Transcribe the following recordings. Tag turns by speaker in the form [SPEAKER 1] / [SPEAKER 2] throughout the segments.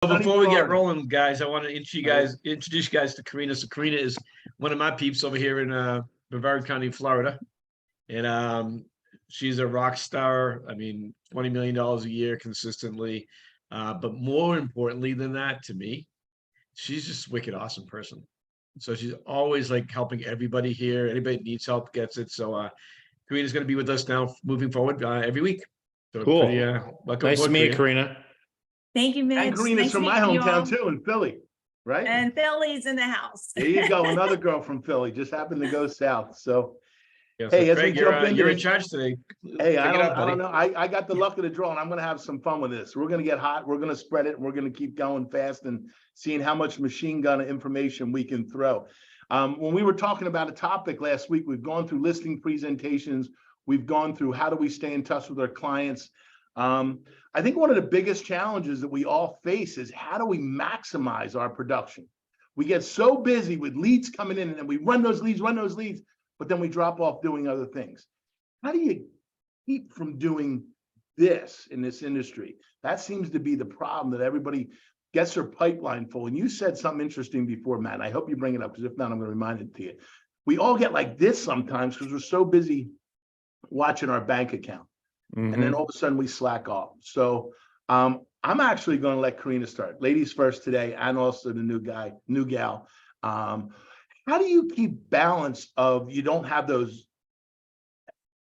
[SPEAKER 1] Before we get rolling, guys, I want to introduce you guys to Karina. So Karina is one of my peeps over here in Brevard County, Florida. And she's a rock star. I mean, $20 million a year consistently. But more importantly than that, to me, she's just a wicked awesome person. So she's always like helping everybody here. Anybody that needs help gets it. So Karina's going to be with us now moving forward every week. So
[SPEAKER 2] cool.
[SPEAKER 1] Welcome
[SPEAKER 2] Nice to meet you,
[SPEAKER 1] Karina.
[SPEAKER 2] Karina.
[SPEAKER 3] Thank you, Mitch.
[SPEAKER 4] And Karina's
[SPEAKER 3] Nice
[SPEAKER 4] from
[SPEAKER 3] to
[SPEAKER 4] my
[SPEAKER 3] meet you
[SPEAKER 4] hometown
[SPEAKER 3] all.
[SPEAKER 4] too, in Philly, right?
[SPEAKER 3] And Philly's in the house.
[SPEAKER 4] There you go, another girl from Philly, just happened to go south. So,
[SPEAKER 1] Yeah,
[SPEAKER 4] hey,
[SPEAKER 1] so
[SPEAKER 4] as we
[SPEAKER 1] Craig,
[SPEAKER 4] jump into
[SPEAKER 1] you're in
[SPEAKER 4] this-
[SPEAKER 1] charge today.
[SPEAKER 4] hey, I
[SPEAKER 1] Pick it up,
[SPEAKER 4] don't
[SPEAKER 1] buddy.
[SPEAKER 4] know. I got the luck of the draw, and I'm going to have some fun with this. We're going to get hot. We're going to spread it. And we're going to keep going fast and seeing how much machine gun information we can throw. When we were talking about a topic last week, we've gone through listing presentations. We've gone through how do we stay in touch with our clients. I think one of the biggest challenges that we all face is how do we maximize our production? We get so busy with leads coming in and then we run those leads, but then we drop off doing other things. How do you keep from doing this in this industry? That seems to be the problem, that everybody gets their pipeline full. And you said something interesting before, Matt. I hope you bring it up, because if not, I'm going to remind it to you. We all get like this sometimes because we're so busy watching our bank account. And then all of a sudden we slack off. So I'm actually going to let Karina start. Ladies first today, and also the new gal. How do you keep balance of you don't have those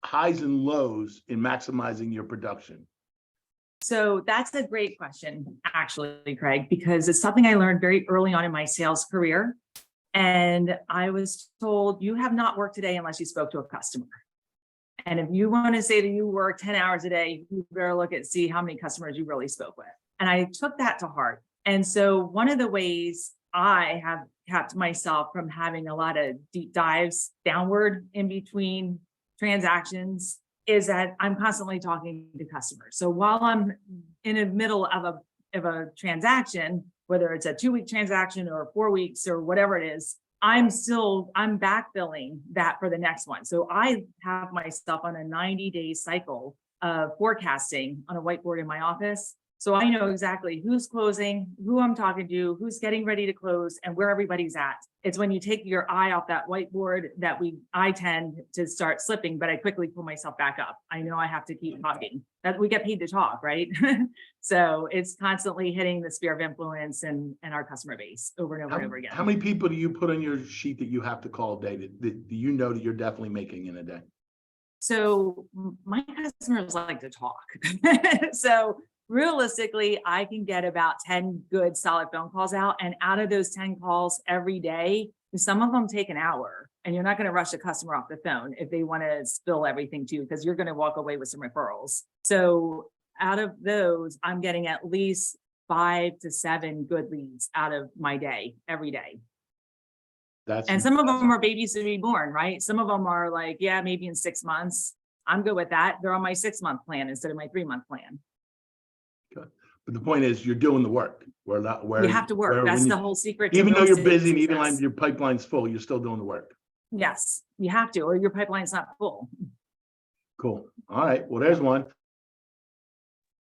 [SPEAKER 4] highs and lows in maximizing your production?
[SPEAKER 3] So that's a great question, actually, Craig, because it's something I learned very early on in my sales career. And I was told, you have not worked today unless you spoke to a customer. And if you want to say that you work 10 hours a day, you better look at see how many customers you really spoke with. And I took that to heart. And so one of the ways I have kept myself from having a lot of deep dives downward in between transactions is that I'm constantly talking to customers. So while I'm in the middle of a transaction, whether it's a 2-week transaction or 4 weeks or whatever it is, I'm backfilling that for the next one. So I have myself on a 90-day cycle of forecasting on a whiteboard in my office. So I know exactly who's closing, who I'm talking to, who's getting ready to close, and where everybody's at. It's when you take your eye off that whiteboard that I tend to start slipping, but I quickly pull myself back up. I know I have to keep talking. That we get paid to talk, right? So it's constantly hitting the sphere of influence and our customer base over and over and over again.
[SPEAKER 4] How many people do you put on your sheet that you have to call a day that you know that you're definitely making in a day?
[SPEAKER 3] So my customers like to talk. So realistically, I can get about 10 good solid phone calls out. And out of those 10 calls every day, some of them take an hour. And you're not going to rush a customer off the phone if they want to spill everything to you, because you're going to walk away with some referrals. So out of those, I'm getting at least 5 to 7 good leads out of my day, every day. And some of them are babies to be born, right? Some of them are like, yeah, maybe in 6 months. I'm good with that. They're on my 6-month plan instead of my 3-month plan.
[SPEAKER 4] Good. But the point is, you're doing the work. You
[SPEAKER 3] have to work. That's the whole secret.
[SPEAKER 4] Even though you're busy and even like your pipeline's full, you're still doing the work.
[SPEAKER 3] Yes, you have to, or your pipeline's not full.
[SPEAKER 4] Cool. All right. Well, there's one.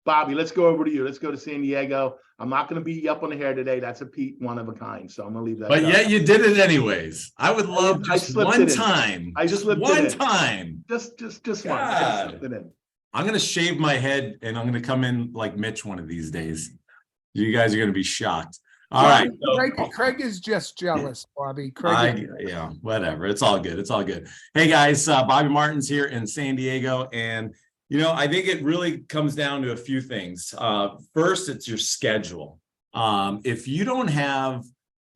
[SPEAKER 4] Bobby, let's go over to you. Let's go to San Diego. I'm not going to beat you up on the hair today. That's a Pete one of a kind. So I'm going to leave that.
[SPEAKER 5] But yet you did it anyways. I would love just one time.
[SPEAKER 4] I just slipped
[SPEAKER 5] one
[SPEAKER 4] it in.
[SPEAKER 5] time.
[SPEAKER 4] Just one. I just slipped it in.
[SPEAKER 5] I'm going to shave my head and I'm going to come in like Mitch one of these days. You guys are going to be shocked. All right.
[SPEAKER 6] Craig is just jealous, Bobby.
[SPEAKER 5] Yeah, whatever. It's all good. It's all good. Hey guys, Bobby Martin's here in San Diego. And, you know, I think it really comes down to a few things. First, it's your schedule. If you don't have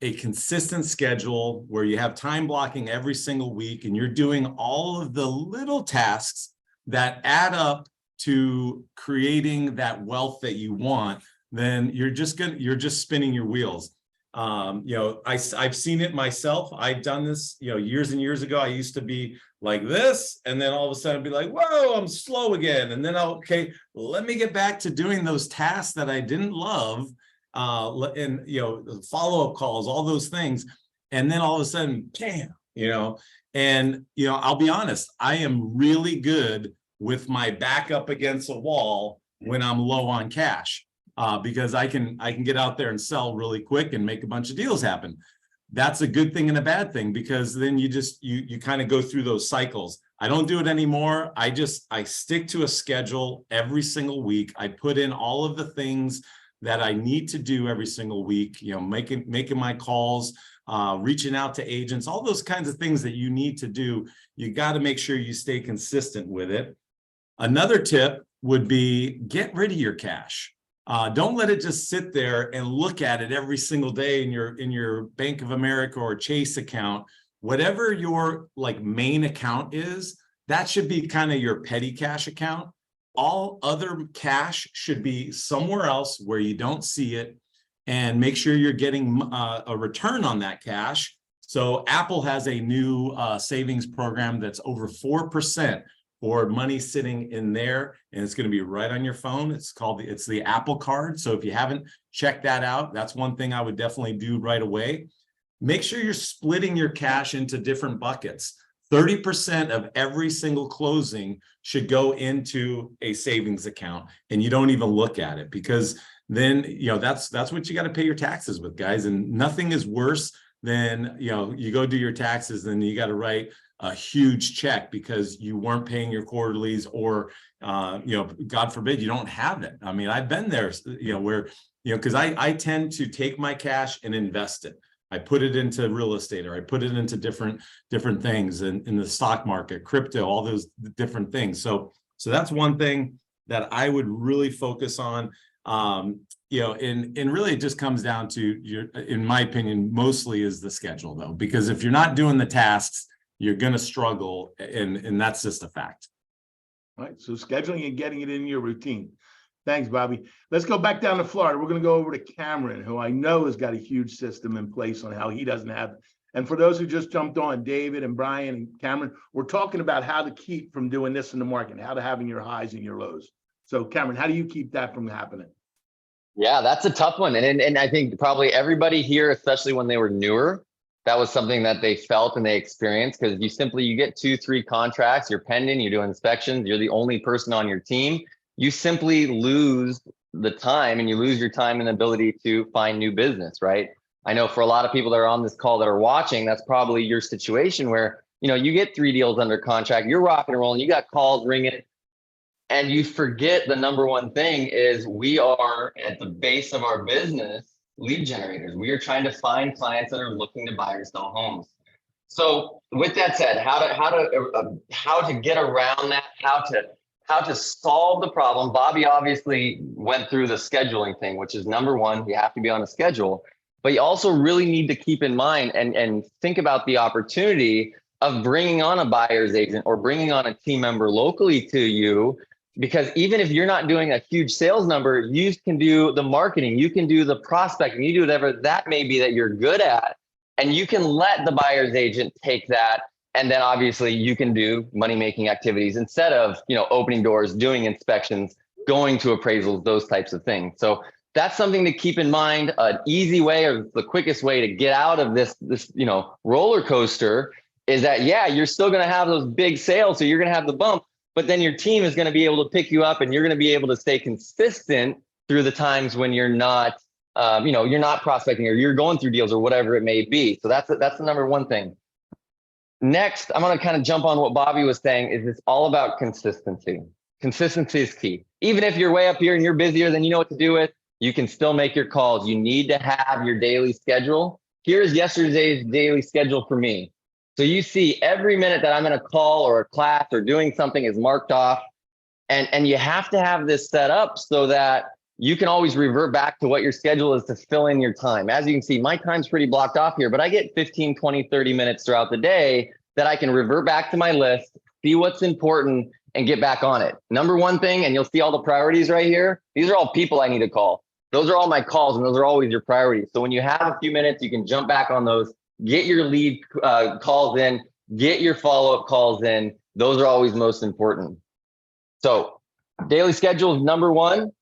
[SPEAKER 5] a consistent schedule where you have time blocking every single week and you're doing all of the little tasks that add up to creating that wealth that you want, then you're just spinning your wheels. You know, I've seen it myself. I've done this, you know, years and years ago. I used to be like this, and then all of a sudden be like, whoa, I'm slow again. And then okay, let me get back to doing those tasks that I didn't love, and, you know, follow-up calls, all those things. And then all of a sudden, bam, you know, and, you know, I'll be honest, I am really good with my back up against a wall when I'm low on cash. because I can get out there and sell really quick and make a bunch of deals happen. That's a good thing and a bad thing, because then you kind of go through those cycles. I don't do it anymore. I stick to a schedule every single week. I put in all of the things that I need to do every single week, making my calls, reaching out to agents, all those kinds of things that you need to do. You got to make sure you stay consistent with it. Another tip would be get rid of your cash. Don't let it just sit there and look at it every single day in your Bank of America or Chase account. Whatever your main account is, that should be kind of your petty cash account. All other cash should be somewhere else where you don't see it, and make sure you're getting a return on that cash. So Apple has a new savings program that's over 4% for money sitting in there, and it's going to be right on your phone. It's the Apple Card. So if you haven't checked that out, that's one thing I would definitely do right away. Make sure you're splitting your cash into different buckets. 30% of every single closing should go into a savings account, and you don't even look at it, because then that's what you got to pay your taxes with, guys. And nothing is worse than you go do your taxes, then you got to write a huge check because you weren't paying your quarterlies, or God forbid you don't have it. I mean, I've been there, where because I tend to take my cash and invest it. I put it into real estate, or I put it into different things in the stock market, crypto, all those different things. So that's one thing that I would really focus on. And really it just comes down to in my opinion, mostly is the schedule, though, because if you're not doing the tasks, you're going to struggle, and that's just a fact.
[SPEAKER 4] All right. So scheduling and getting it in your routine. Thanks, Bobby. Let's go back down to Florida. We're going to go over to Cameron, who I know has got a huge system in place on how he doesn't have. And for those who just jumped on, David and Brian and Cameron, we're talking about how to keep from doing this in the market, how to having your highs and your lows. So Cameron, how do you keep that from happening?
[SPEAKER 2] Yeah, that's a tough one. And I think probably everybody here, especially when they were newer, that was something that they felt and they experienced, because you get 2-3 contracts, you're pending, you're doing inspections, you're the only person on your team. You simply lose the time, and you lose your time and ability to find new business, right? I know for a lot of people that are on this call that are watching, that's probably your situation where, you get 3 deals under contract, you're rocking and rolling, you got calls ringing, and you forget the number one thing is we are at the base of our business, lead generators. We are trying to find clients that are looking to buy or sell homes. So with that said, how to get around that, how to solve the problem. Bobby obviously went through the scheduling thing, which is number one. You have to be on a schedule, but you also really need to keep in mind and think about the opportunity of bringing on a buyer's agent or bringing on a team member locally to you, because even if you're not doing a huge sales number, you can do the marketing, you can do the prospecting, you do whatever that may be that you're good at, and you can let the buyer's agent take that. And then obviously you can do money-making activities instead of, opening doors, doing inspections, going to appraisals, those types of things. So that's something to keep in mind. An easy way, or the quickest way to get out of this roller coaster is that, yeah, you're still going to have those big sales. So you're going to have the bump, but then your team is going to be able to pick you up, and you're going to be able to stay consistent through the times when you're not, you're not prospecting, or you're going through deals, or whatever it may be. So that's the number one thing. Next, I'm going to kind of jump on what Bobby was saying. Is it's all about consistency. Consistency is key. Even if you're way up here and you're busier than you know what to do with, you can still make your calls. You need to have your daily schedule. Here's yesterday's daily schedule for me. So you see every minute that I'm in a call or a class or doing something is marked off. And you have to have this set up so that you can always revert back to what your schedule is to fill in your time. As you can see, my time's pretty blocked off here, but I get 15, 20, 30 minutes throughout the day that I can revert back to my list, see what's important, and get back on it. Number one thing, and you'll see all the priorities right here. These are all people I need to call. Those are all my calls, and those are always your priorities. So when you have a few minutes, you can jump back on those, get your lead calls in, get your follow-up calls in. Those are always most important. So daily schedule is number one.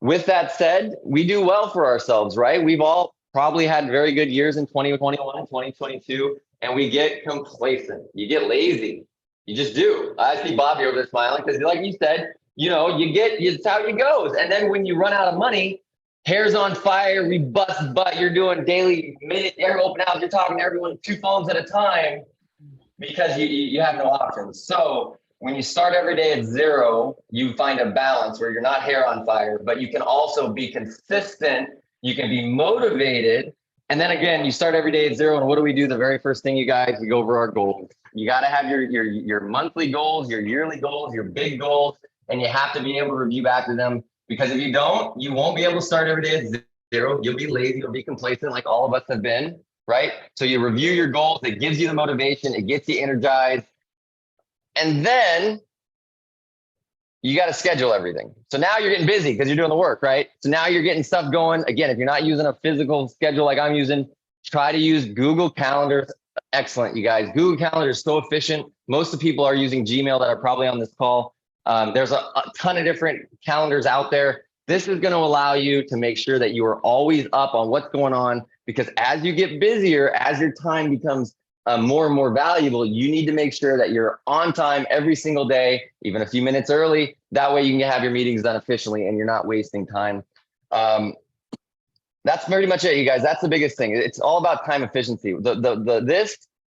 [SPEAKER 2] With that said, we do well for ourselves, right? We've all probably had very good years in 2021 and 2022, and we get complacent. You get lazy. You just do. I see Bobby over there smiling because, like you said, it's how it goes. And then when you run out of money, hair's on fire, we bust butt, you're doing daily minute air open house, you're talking to everyone 2 phones at a time because you have no options. So when you start every day at 0, you find a balance where you're not hair on fire, but you can also be consistent, you can be motivated. And then again, you start every day at 0. And what do we do? The very first thing, you guys, we go over our goals. You got to have your monthly goals, your yearly goals, your big goals, and you have to be able to review back to them. Because if you don't, you won't be able to start every day at 0. You'll be lazy, you'll be complacent like all of us have been, right? So you review your goals, it gives you the motivation, it gets you energized. And then you got to schedule everything. So now you're getting busy because you're doing the work, right? So now you're getting stuff going. Again, if you're not using a physical schedule like I'm using, try to use Google Calendar. Excellent, you guys. Google Calendar is so efficient. Most of the people are using Gmail that are probably on this call. There's a ton of different calendars out there. This is going to allow you to make sure that you are always up on what's going on, because as you get busier, as your time becomes more and more valuable, you need to make sure that you're on time every single day, even a few minutes early. That way you can have your meetings done efficiently and you're not wasting time. That's pretty much it, you guys. That's the biggest thing. It's all about time efficiency. The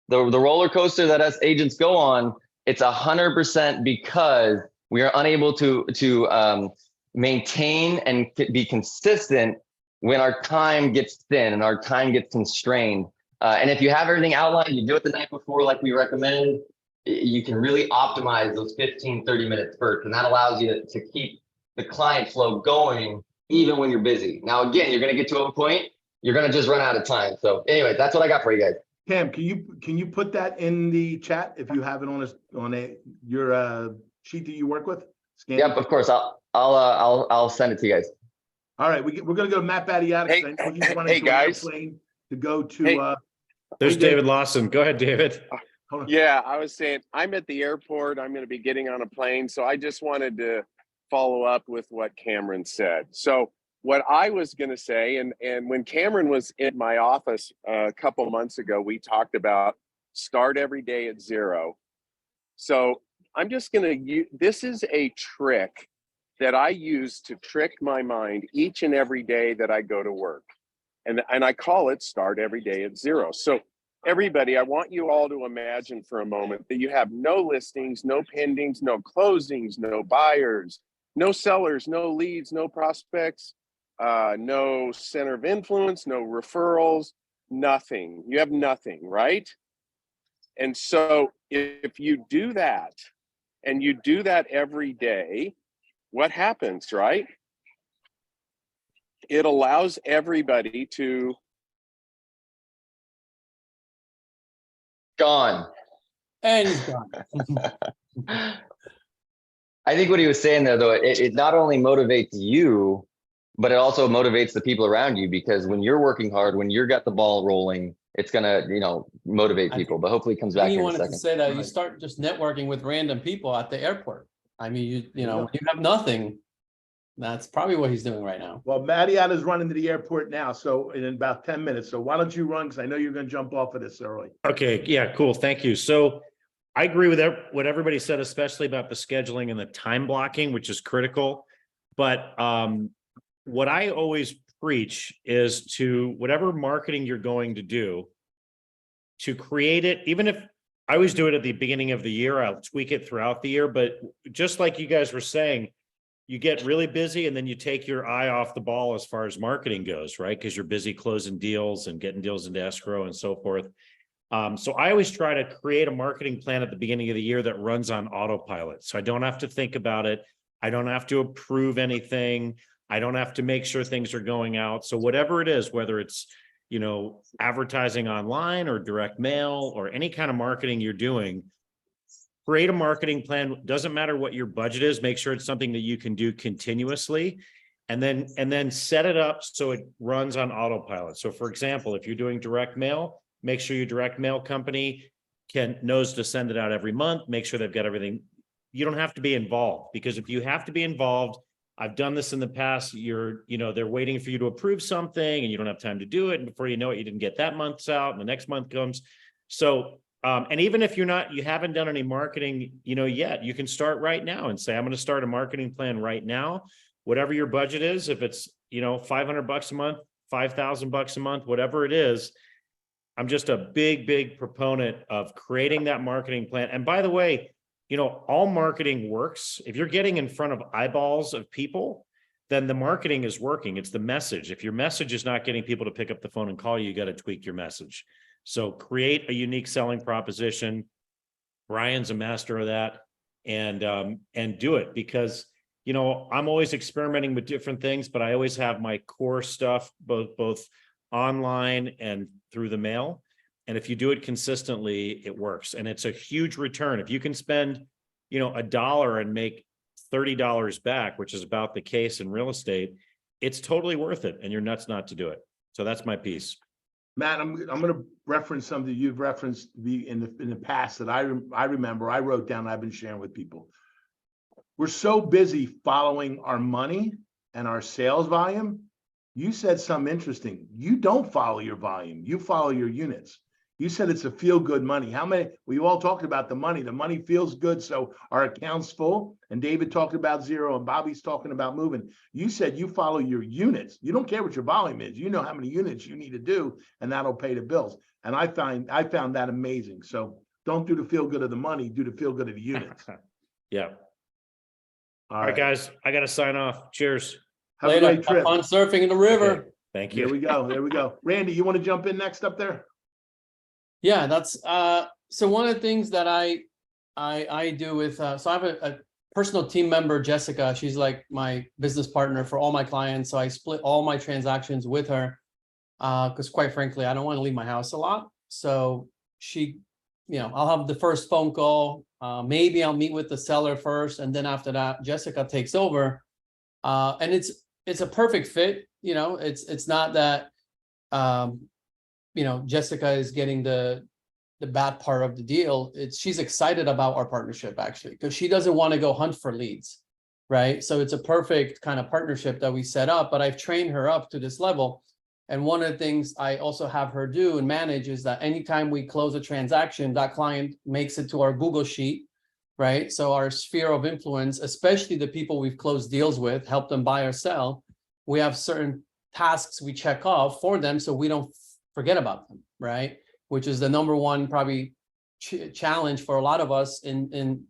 [SPEAKER 2] roller coaster that us agents go on, it's 100% because we are unable to maintain and be consistent when our time gets thin and our time gets constrained. And if you have everything outlined, you do it the night before, like we recommend, you can really optimize those 15, 30 minutes first. And that allows you to keep the client flow going even when you're busy. Now, again, you're going to get to a point, you're going to just run out of time. So anyway, that's what I got for you guys.
[SPEAKER 4] Cam, can you put that in the chat if you have it on your sheet that you work with? Scan
[SPEAKER 2] Yep,
[SPEAKER 4] it.
[SPEAKER 2] of course. I'll send it to you guys.
[SPEAKER 4] All right, we're going to go to Matt Battiatic.
[SPEAKER 7] Hey, guys.
[SPEAKER 4] To go to
[SPEAKER 7] Hey.
[SPEAKER 1] There's David Lawson. Go ahead, David.
[SPEAKER 4] hold on.
[SPEAKER 7] Yeah, I was saying I'm at the airport. I'm going to be getting on a plane. So I just wanted to follow up with what Cameron said. So what I was going to say, and when Cameron was in my office a couple months ago, we talked about start every day at 0. So I'm just going to use, this is a trick that I use to trick my mind each and every day that I go to work. And I call it start every day at 0. So everybody, I want you all to imagine for a moment that you have no listings, no pendings, no closings, no buyers, no sellers, no leads, no prospects, no center of influence, no referrals, nothing. You have nothing, right? And so if you do that, and you do that every day, what happens, right? It allows everybody to
[SPEAKER 2] Gone.
[SPEAKER 8] And he's gone.
[SPEAKER 2] I think what he was saying there, though, it not only motivates you, but it also motivates the people around you, because when you're working hard, when you're got the ball rolling, it's gonna, motivate people. But hopefully it comes back
[SPEAKER 8] He
[SPEAKER 2] in a
[SPEAKER 8] wanted to
[SPEAKER 2] second.
[SPEAKER 8] say that you start just networking with random people at the airport. I mean, when you have nothing, that's probably what he's doing right now.
[SPEAKER 4] Well, Mattiana's running to the airport now, so in about 10 minutes. So why don't you run? Because I know you're going to jump off of this early.
[SPEAKER 9] Okay, yeah, cool. Thank you. So I agree with what everybody said, especially about the scheduling and the time blocking, which is critical. But what I always preach is to whatever marketing you're going to do, to create it, even if I always do it at the beginning of the year, I'll tweak it throughout the year. But just like you guys were saying, you get really busy and then you take your eye off the ball as far as marketing goes, right? Because you're busy closing deals and getting deals into escrow and so forth. So I always try to create a marketing plan at the beginning of the year that runs on autopilot. So I don't have to think about it. I don't have to approve anything. I don't have to make sure things are going out. So whatever it is, whether it's, advertising online or direct mail or any kind of marketing you're doing, create a marketing plan. Doesn't matter what your budget is. Make sure it's something that you can do continuously, and then set it up so it runs on autopilot. So for example, if you're doing direct mail, make sure your direct mail company knows to send it out every month. Make sure they've got everything. You don't have to be involved, because if you have to be involved, I've done this in the past, they're waiting for you to approve something and you don't have time to do it. And before you know it, you didn't get that month's out and the next month comes. So, and even if you haven't done any marketing, yet, you can start right now and say, I'm going to start a marketing plan right now. Whatever your budget is, if it's $500 a month, $5,000 a month, whatever it is. I'm just a big proponent of creating that marketing plan. And by the way, all marketing works. If you're getting in front of eyeballs of people, then the marketing is working. It's the message. If your message is not getting people to pick up the phone and call you, you got to tweak your message. So create a unique selling proposition. Brian's a master of that, and do it, because I'm always experimenting with different things, but I always have my core stuff, both online and through the mail. And if you do it consistently, it works. And it's a huge return. If you can spend, $1 and make $30 back, which is about the case in real estate, it's totally worth it. And you're nuts not to do it. So that's my piece.
[SPEAKER 4] Matt, I'm going to reference something you've referenced in the past that I remember. I wrote down. I've been sharing with people. We're so busy following our money and our sales volume. You said something interesting. You don't follow your volume. You follow your units. You said it's a feel-good money. We all talked about the money. The money feels good, so our account's full. And David talked about zero, and Bobby's talking about moving. You said you follow your units. You don't care what your volume is. You know how many units you need to do, and that'll pay the bills. And I found that amazing. So don't do the feel-good of the money. Do the feel-good of the units.
[SPEAKER 9] Yeah. All right, guys. I got to sign off. Cheers.
[SPEAKER 4] Have a great trip.
[SPEAKER 8] Have fun surfing in the river.
[SPEAKER 9] Okay. Thank you.
[SPEAKER 4] There we go. Randy, you want to jump in next up there?
[SPEAKER 8] Yeah, that's so one of the things that I do with so I have a personal team member, Jessica. She's like my business partner for all my clients. So I split all my transactions with her because quite frankly, I don't want to leave my house a lot. So she, I'll have the first phone call. Maybe I'll meet with the seller first, and then after that, Jessica takes over. And it's a perfect fit. It's not that Jessica is getting the bad part of the deal. She's excited about our partnership actually, because she doesn't want to go hunt for leads, right? So it's a perfect kind of partnership that we set up, but I've trained her up to this level. And one of the things I also have her do and manage is that anytime we close a transaction, that client makes it to our Google sheet, right? So our sphere of influence, especially the people we've closed deals with, help them buy or sell. We have certain tasks we check off for them so we don't forget about them, right? Which is the number one probably challenge for a lot of us in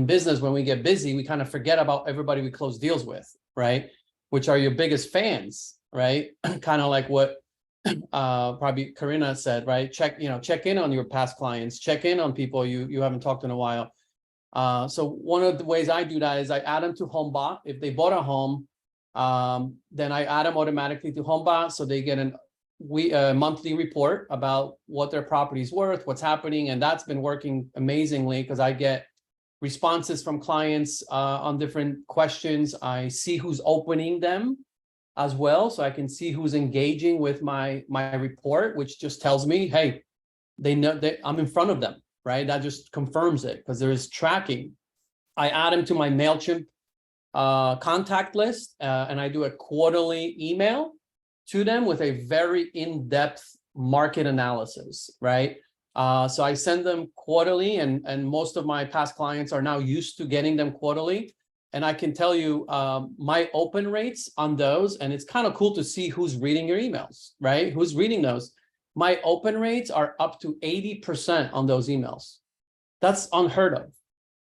[SPEAKER 8] business. When we get busy, we kind of forget about everybody we close deals with, right? Which are your biggest fans, right? Kind of like what probably Karina said, right? Check in on your past clients, check in on people you haven't talked to in a while. So one of the ways I do that is I add them to HomeBot. If they bought a home, then I add them automatically to HomeBot, so they get a monthly report about what their property is worth, what's happening, and that's been working amazingly because I get responses from clients on different questions. I see who's opening them as well, so I can see who's engaging with my report, which just tells me, hey, they know that I'm in front of them, right? That just confirms it because there is tracking. I add them to my MailChimp contact list, and I do a quarterly email to them with a very in-depth market analysis, right? So I send them quarterly, and most of my past clients are now used to getting them quarterly. And I can tell you my open rates on those, and it's kind of cool to see who's reading your emails, right? Who's reading those. My open rates are up to 80% on those emails. That's unheard of,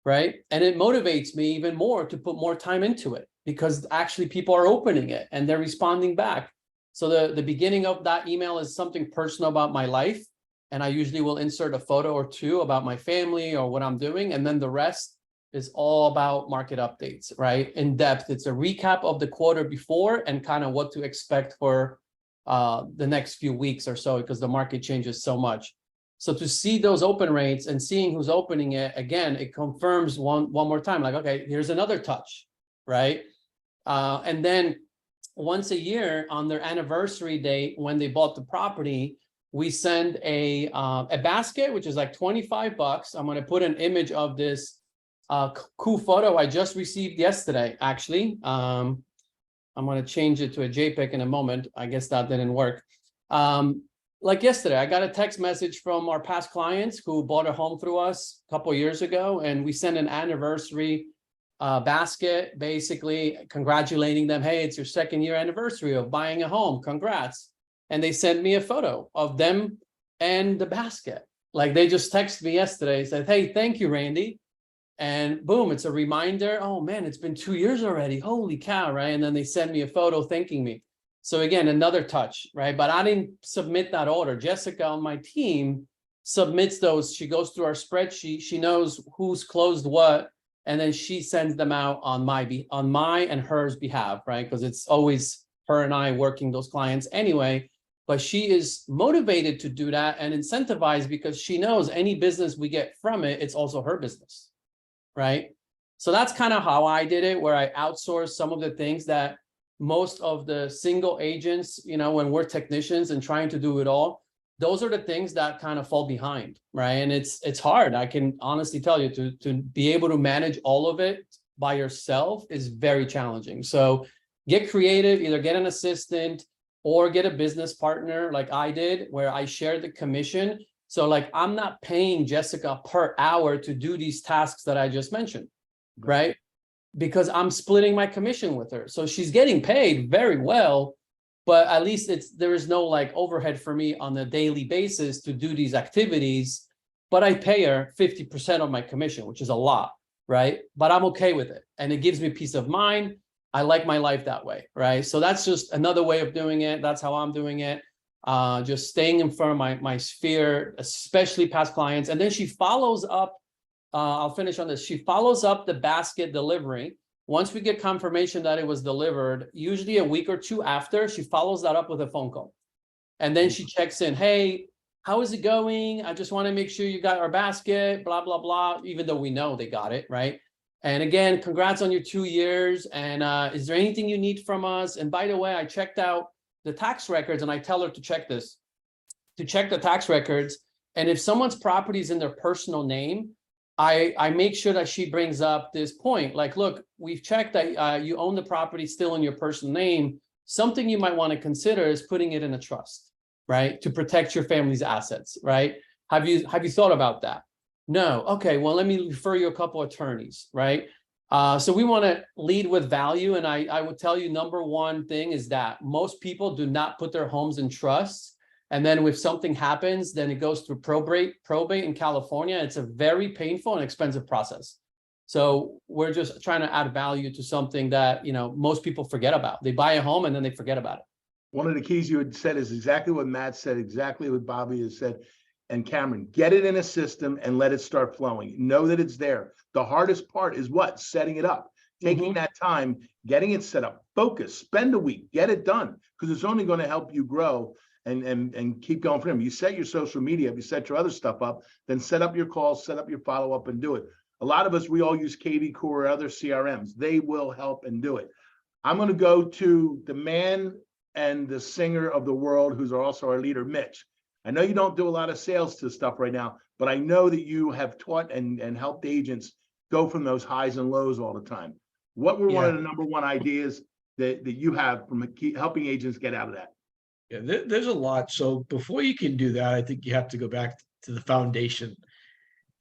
[SPEAKER 8] right? And it motivates me even more to put more time into it because actually people are opening it and they're responding back. So the beginning of that email is something personal about my life. And I usually will insert a photo or two about my family or what I'm doing. And then the rest is all about market updates, right? In depth. It's a recap of the quarter before and kind of what to expect for the next few weeks or so, because the market changes so much. So to see those open rates and seeing who's opening it, again, it confirms one more time, like, okay, here's another touch, right? And then once a year on their anniversary date, when they bought the property, we send a basket, which is like $25. I'm going to put an image of this cool photo I just received yesterday, actually. I'm going to change it to a JPEG in a moment. I guess that didn't work. Like yesterday, I got a text message from our past clients who bought a home through us a couple of years ago, and we sent an anniversary basket, basically congratulating them. Hey, it's your 2nd year anniversary of buying a home. Congrats. And they sent me a photo of them and the basket. Like they just texted me yesterday, said, hey, thank you, Randy. And boom, it's a reminder. Oh man, it's been 2 years already. Holy cow, right? And then they send me a photo thanking me. So again, another touch, right? But I didn't submit that order. Jessica on my team submits those. She goes through our spreadsheet. She knows who's closed what, and then she sends them out on my and hers behalf, right? Because it's always her and I working those clients anyway. But she is motivated to do that and incentivized because she knows any business we get from it, it's also her business, right? So that's kind of how I did it, where I outsourced some of the things that most of the single agents, you know, when we're technicians and trying to do it all, those are the things that kind of fall behind, right? And it's hard. I can honestly tell you to be able to manage all of it by yourself is very challenging. So get creative, either get an assistant or get a business partner like I did, where I share the commission. So like, I'm not paying Jessica per hour to do these tasks that I just mentioned, right? Because I'm splitting my commission with her. So she's getting paid very well, but at least there is no like overhead for me on a daily basis to do these activities, but I pay her 50% of my commission, which is a lot, right? But I'm okay with it. And it gives me peace of mind. I like my life that way, right? So that's just another way of doing it. That's how I'm doing it. Just staying in front of my sphere, especially past clients. And then she follows up. I'll finish on this. She follows up the basket delivery. Once we get confirmation that it was delivered, usually a week or two after, she follows that up with a phone call. And then she checks in, hey, how is it going? I just want to make sure you got our basket, blah, blah, blah, even though we know they got it, right? And again, congrats on your 2 years. And is there anything you need from us? And by the way, I checked out the tax records, and I tell her to check this, to check the tax records. And if someone's property is in their personal name, I make sure that she brings up this point. Like, look, we've checked that you own the property still in your personal name. Something you might want to consider is putting it in a trust, right? To protect your family's assets, right? Have you thought about that? No. Okay, well, let me refer you a couple of attorneys, right? So we want to lead with value. And I would tell you, number one thing is that most people do not put their homes in trusts. And then if something happens, then it goes through probate in California. It's a very painful and expensive process. So we're just trying to add value to something that, you know, most people forget about. They buy a home and then they forget about it.
[SPEAKER 4] One of the keys you had said is exactly what Matt said, exactly what Bobby has said. And Cameron, get it in a system and let it start flowing. Know that it's there. The hardest part is what? Setting it up. Taking that time, getting it set up. Focus, spend a week, get it done, because it's only going to help you grow and keep going for them. You set your social media up, you set your other stuff up, then set up your calls, set up your follow-up and do it. A lot of us, we all use KV Core or other CRMs. They will help and do it. I'm going to go to the man and the singer of the world, who's also our leader, Mitch. I know you don't do a lot of sales to stuff right now, but I know that you have taught and helped agents go from those highs and lows all the time. What were one of the number one ideas that you have from helping agents get out of that?
[SPEAKER 1] Yeah, there's a lot. So before you can do that, I think you have to go back to the foundation.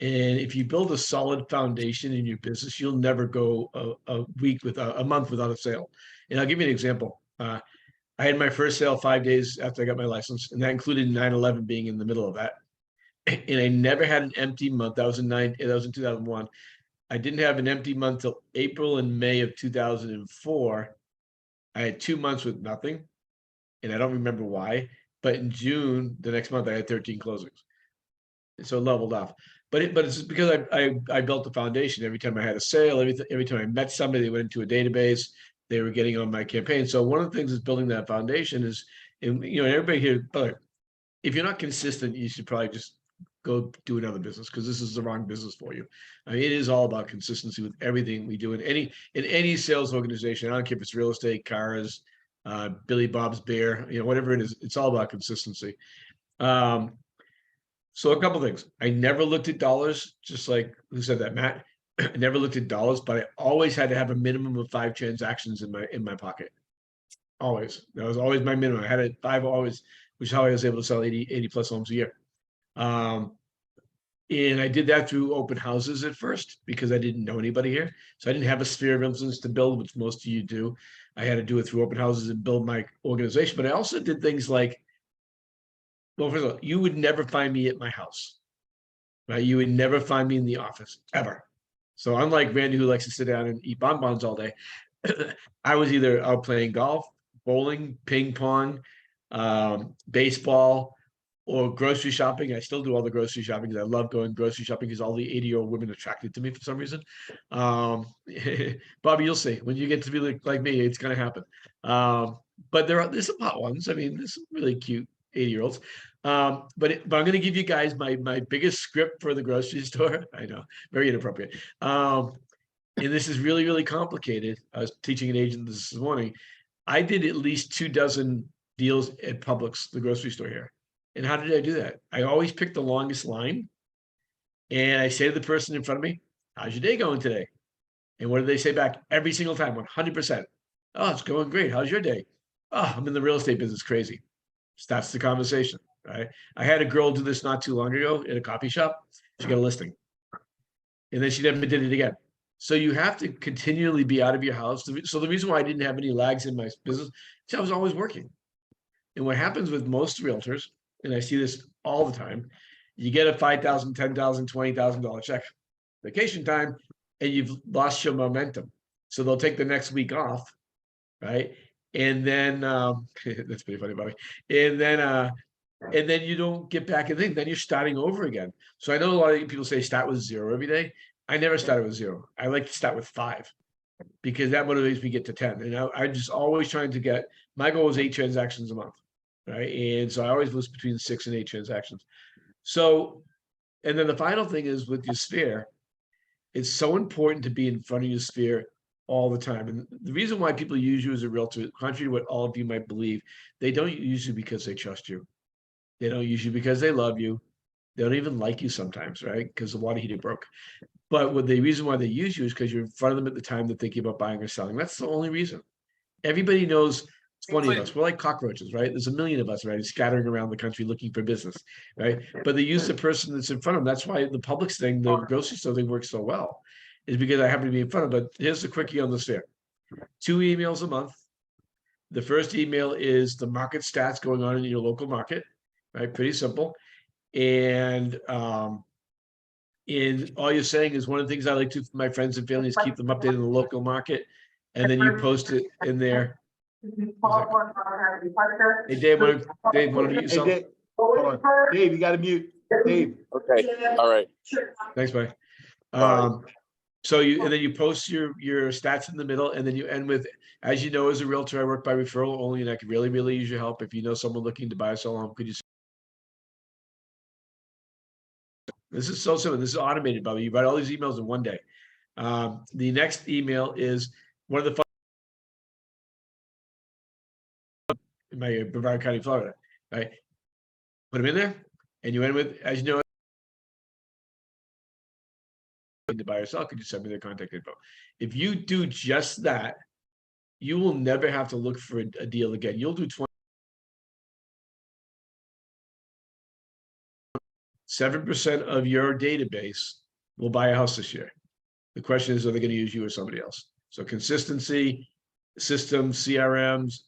[SPEAKER 1] And if you build a solid foundation in your business, you'll never go a month without a sale. And I'll give you an example. I had my first sale 5 days after I got my license, and that included 9/11 being in the middle of that. And I never had an empty month. That was in 2001. I didn't have an empty month till April and May of 2004. I had 2 months with nothing, and I don't remember why. But in June, the next month, I had 13 closings. So it leveled off. But it's because I built the foundation. Every time I had a sale, every time I met somebody, they went into a database. They were getting on my campaign. So one of the things is building that foundation is, and you know, everybody here, but if you're not consistent, you should probably just go do another business, because this is the wrong business for you. I mean, it is all about consistency with everything we do in any sales organization. I don't care if it's real estate, cars, Billy Bob's Beer, you know, whatever it is, it's all about consistency. So a couple of things. I never looked at dollars, just like who said that, Matt? I never looked at dollars, but I always had to have a minimum of 5 transactions in my pocket. Always. That was always my minimum. I had it 5 always, which is how I was able to sell 80 plus homes a year. And I did that through open houses at first because I didn't know anybody here. So I didn't have a sphere of influence to build, which most of you do. I had to do it through open houses and build my organization. But I also did things like, well, first of all, you would never find me at my house, right? You would never find me in the office, ever. So unlike Randy, who likes to sit down and eat bonbons all day, I was either out playing golf, bowling, ping pong, baseball, or grocery shopping. I still do all the grocery shopping because I love going grocery shopping because all the 80-year-old women are attracted to me for some reason. Bobby, you'll see when you get to be like me, it's going to happen. But there's some hot ones. I mean, there's some really cute 80-year-olds. But I'm going to give you guys my biggest script for the grocery store. I know, very inappropriate. And this is really, really complicated. I was teaching an agent this morning. I did at least 24 deals at Publix, the grocery store here. And how did I do that? I always pick the longest line. And I say to the person in front of me, how's your day going today? And what do they say back? Every single time, 100%. Oh, it's going great. How's your day? Oh, I'm in the real estate business, crazy. Starts the conversation, right? I had a girl do this not too long ago at a coffee shop. She got a listing. And then she never did it again. So you have to continually be out of your house. So the reason why I didn't have any lags in my business is I was always working. And what happens with most realtors, and I see this all the time, you get a $5,000, $10,000, $20,000 check, vacation time, and you've lost your momentum. So they'll take the next week off, right? And then that's pretty funny, Bobby. And then you don't get back in things. Then you're starting over again. So I know a lot of people say start with 0 every day. I never started with 0. I like to start with 5 because that motivates me to get to 10. And I'm just always trying to get, my goal is 8 transactions a month, right? And so I always list between 6 and 8 transactions. So, and then the final thing is with your sphere, it's so important to be in front of your sphere all the time. And the reason why people use you as a realtor, contrary to what all of you might believe, they don't use you because they trust you. They don't use you because they love you. They don't even like you sometimes, right? Because the water heater broke. But the reason why they use you is because you're in front of them at the time that they give up buying or selling. That's the only reason. Everybody knows 20 of us. We're like cockroaches, right? There's a million of us, right? Scattering around the country looking for business, right? But they use the person that's in front of them. That's why the Publix thing, the grocery store thing works so well, is because I happen to be in front of them. But here's the quickie on the sphere. 2 emails a month. The first email is the market stats going on in your local market, right? Pretty simple. And all you're saying is one of the things I like to do for my friends and family is keep them updated on the local market. And then you post it in there. Hey, Dave, want to mute yourself?
[SPEAKER 4] Hey, Dave, hold on. Dave, you got to mute. Dave.
[SPEAKER 7] Okay, all right.
[SPEAKER 1] Thanks, Mike. So then you post your stats in the middle, and then you end with, as you know, as a realtor, I work by referral only, and I could really, really use your help. If you know someone looking to buy or sell a home, could you? This is so simple. This is automated, Bobby. You write all these emails in one day. The next email is one of the in my Brevard County, Florida, right? Put them in there, and you end with, as you know, to buy or sell, could you send me their contact info? If you do just that, you will never have to look for a deal again. You'll do 7% of your database will buy a house this year. The question is, are they going to use you or somebody else? So consistency, systems, CRMs,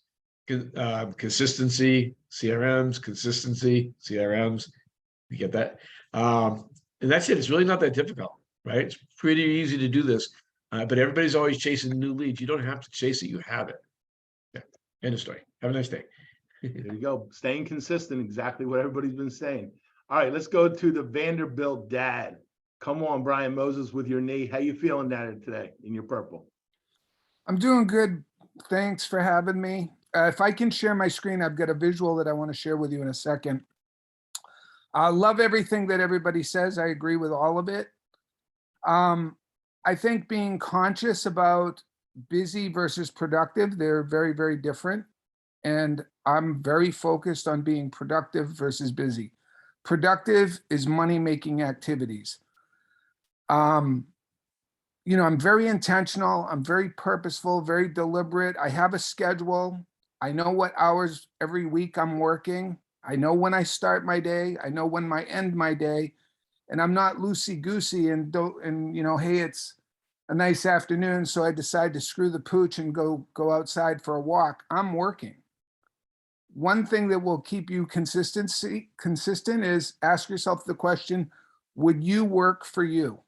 [SPEAKER 1] consistency, CRMs, consistency, CRMs. You get that? And that's it. It's really not that difficult, right? It's pretty easy to do this, but everybody's always chasing new leads. You don't have to chase it. You have it. Yeah. End of story. Have a nice day.
[SPEAKER 4] There you go. Staying consistent. Exactly what everybody's been saying. All right, let's go to the Vanderbilt dad. Come on, Brian Moses with your knee. How you feeling down today in your purple?
[SPEAKER 6] I'm doing good. Thanks for having me. If I can share my screen, I've got a visual that I want to share with you in a second. I love everything that everybody says. I agree with all of it. I think being conscious about busy versus productive, they're very, very different. And I'm very focused on being productive versus busy. Productive is money-making activities. I'm very intentional. I'm very purposeful, very deliberate. I have a schedule. I know what hours every week I'm working. I know when I start my day. I know when I end my day. and I'm not loosey-goosey and hey, it's a nice afternoon, so I decide to screw the pooch and go outside for a walk. I'm working. One thing that will keep you consistent is ask yourself the question, would you work for you?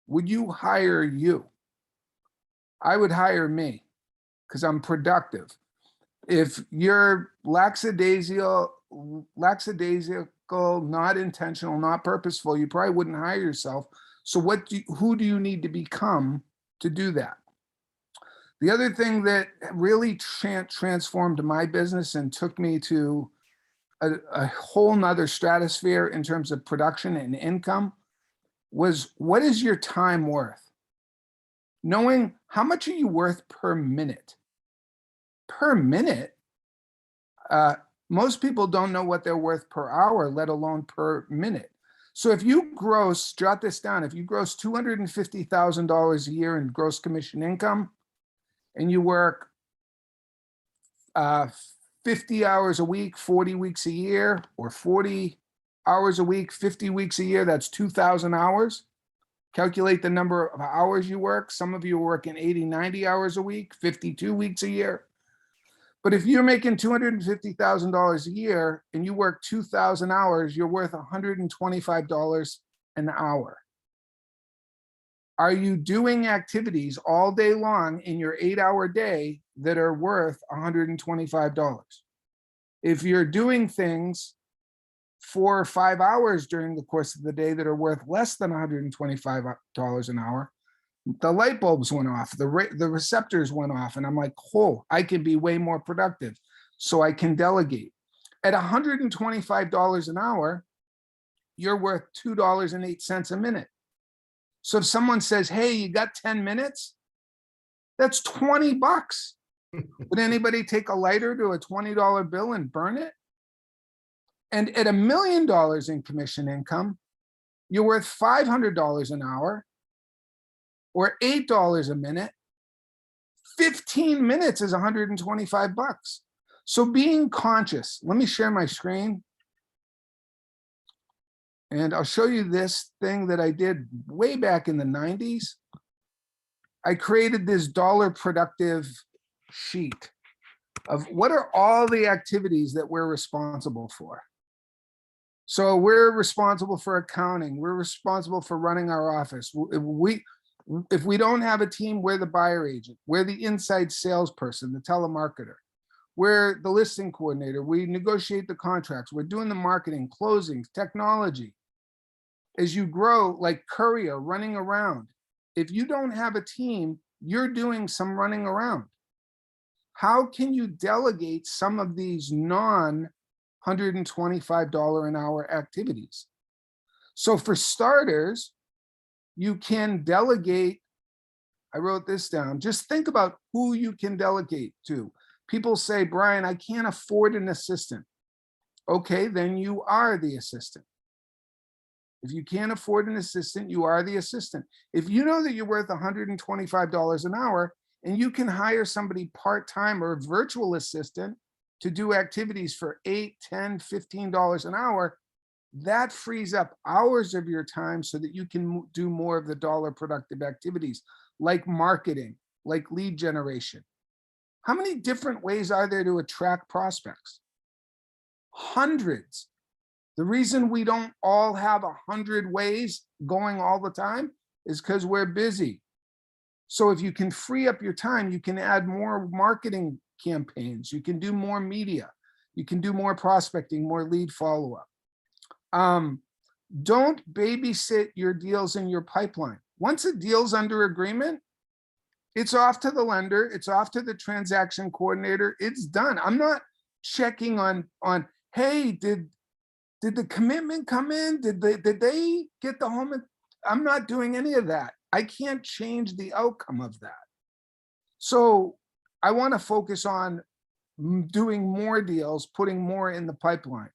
[SPEAKER 6] Would you hire you? I would hire me because I'm productive. If you're lackadaisical, not intentional, not purposeful, you probably wouldn't hire yourself. So who do you need to become to do that? The other thing that really transformed my business and took me to a whole nother stratosphere in terms of production and income was, what is your time worth? Knowing how much are you worth per minute? Per minute? Most people don't know what they're worth per hour, let alone per minute. So if you gross, jot this down, if you gross $250,000 a year in gross commission income, and you work 50 hours a week, 40 weeks a year, or 40 hours a week, 50 weeks a year, that's 2,000 hours. Calculate the number of hours you work. Some of you are working 80, 90 hours a week, 52 weeks a year. But if you're making $250,000 a year and you work 2,000 hours, you're worth $125 an hour. Are you doing activities all day long in your 8-hour day that are worth $125? If you're doing things 4 or 5 hours during the course of the day that are worth less than $125 an hour, the light bulbs went off, the receptors went off, and I'm like, oh, I can be way more productive. So I can delegate. At $125 an hour, you're worth $2.08 a minute. So if someone says, hey, you got 10 minutes, that's 20 bucks. Would anybody take a lighter to a $20 bill and burn it? And at $1 million in commission income, you're worth $500 an hour or $8 a minute. 15 minutes is 125 bucks. So being conscious, let me share my screen. And I'll show you this thing that I did way back in the 90s. I created this dollar productive sheet of what are all the activities that we're responsible for. So we're responsible for accounting. We're responsible for running our office. If we don't have a team, we're the buyer agent. We're the inside salesperson, the telemarketer. We're the listing coordinator. We negotiate the contracts. We're doing the marketing, closings, technology. As you grow, like courier, running around. If you don't have a team, you're doing some running around. How can you delegate some of these non-$125 an hour activities? So for starters, you can delegate. I wrote this down. Just think about who you can delegate to. People say, Brian, I can't afford an assistant. Okay, then you are the assistant. If you can't afford an assistant, you are the assistant. If you know that you're worth $125 an hour and you can hire somebody part-time or a virtual assistant to do activities for $8, $10, $15 an hour, that frees up hours of your time so that you can do more of the dollar productive activities like marketing, like lead generation. How many different ways are there to attract prospects? Hundreds. The reason we don't all have 100 ways going all the time is because we're busy. So if you can free up your time, you can add more marketing campaigns, you can do more media, you can do more prospecting, more lead follow-up. Don't babysit your deals in your pipeline. Once a deal's under agreement, it's off to the lender, it's off to the transaction coordinator, it's done. I'm not checking on hey, did the commitment come in? Did they get the home? I'm not doing any of that. I can't change the outcome of that. So I want to focus on doing more deals, putting more in the pipeline.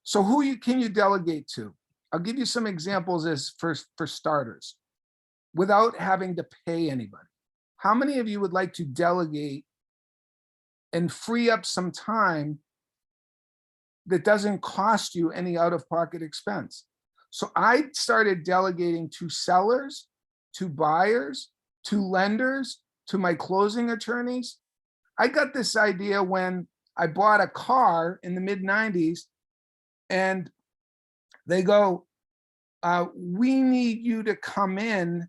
[SPEAKER 6] So who can you delegate to? I'll give you some examples as for starters, without having to pay anybody. How many of you would like to delegate and free up some time that doesn't cost you any out-of-pocket expense? So I started delegating to sellers, to buyers, to lenders, to my closing attorneys. I got this idea when I bought a car in the mid-90s, and they go, we need you to come in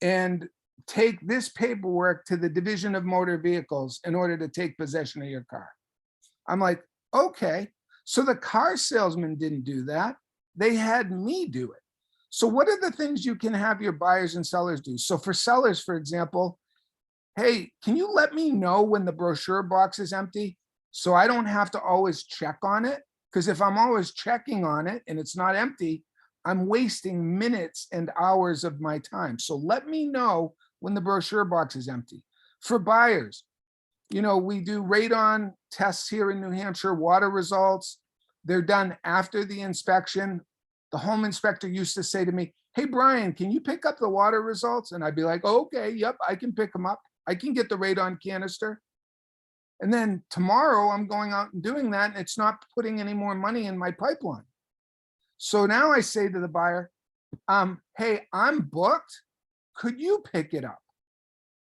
[SPEAKER 6] and take this paperwork to the Division of Motor Vehicles in order to take possession of your car. I'm like, okay. So the car salesman didn't do that. They had me do it. So what are the things you can have your buyers and sellers do? So for sellers, for example, hey, can you let me know when the brochure box is empty so I don't have to always check on it? Because if I'm always checking on it and it's not empty, I'm wasting minutes and hours of my time. So let me know when the brochure box is empty. For buyers, you know, we do radon tests here in New Hampshire, water results. They're done after the inspection. The home inspector used to say to me, hey, Brian, can you pick up the water results? And I'd be like, oh, okay, yep, I can pick them up. I can get the radon canister. And then tomorrow I'm going out and doing that, and it's not putting any more money in my pipeline. So now I say to the buyer, hey, I'm booked. Could you pick it up?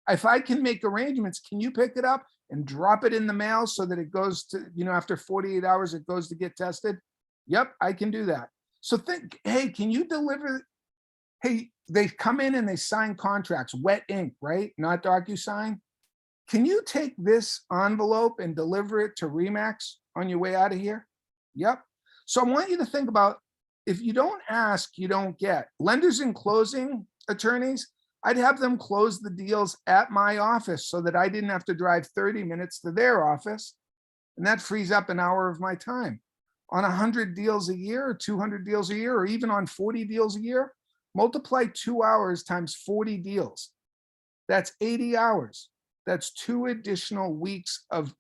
[SPEAKER 6] If I can make arrangements, can you pick it up and drop it in the mail so that it goes to, you know, after 48 hours, it goes to get tested? Yep, I can do that. So think, hey, can you deliver? Hey, they come in and they sign contracts, wet ink, right? Not DocuSign. Can you take this envelope and deliver it to Remax on your way out of here? Yep. So I want you to think about, if you don't ask, you don't get. Lenders and closing attorneys, I'd have them close the deals at my office so that I didn't have to drive 30 minutes to their office. And that frees up an hour of my time. On 100 deals a year, or 200 deals a year, or even on 40 deals a year, multiply 2 hours times 40 deals. That's 80 hours. That's 2 additional weeks of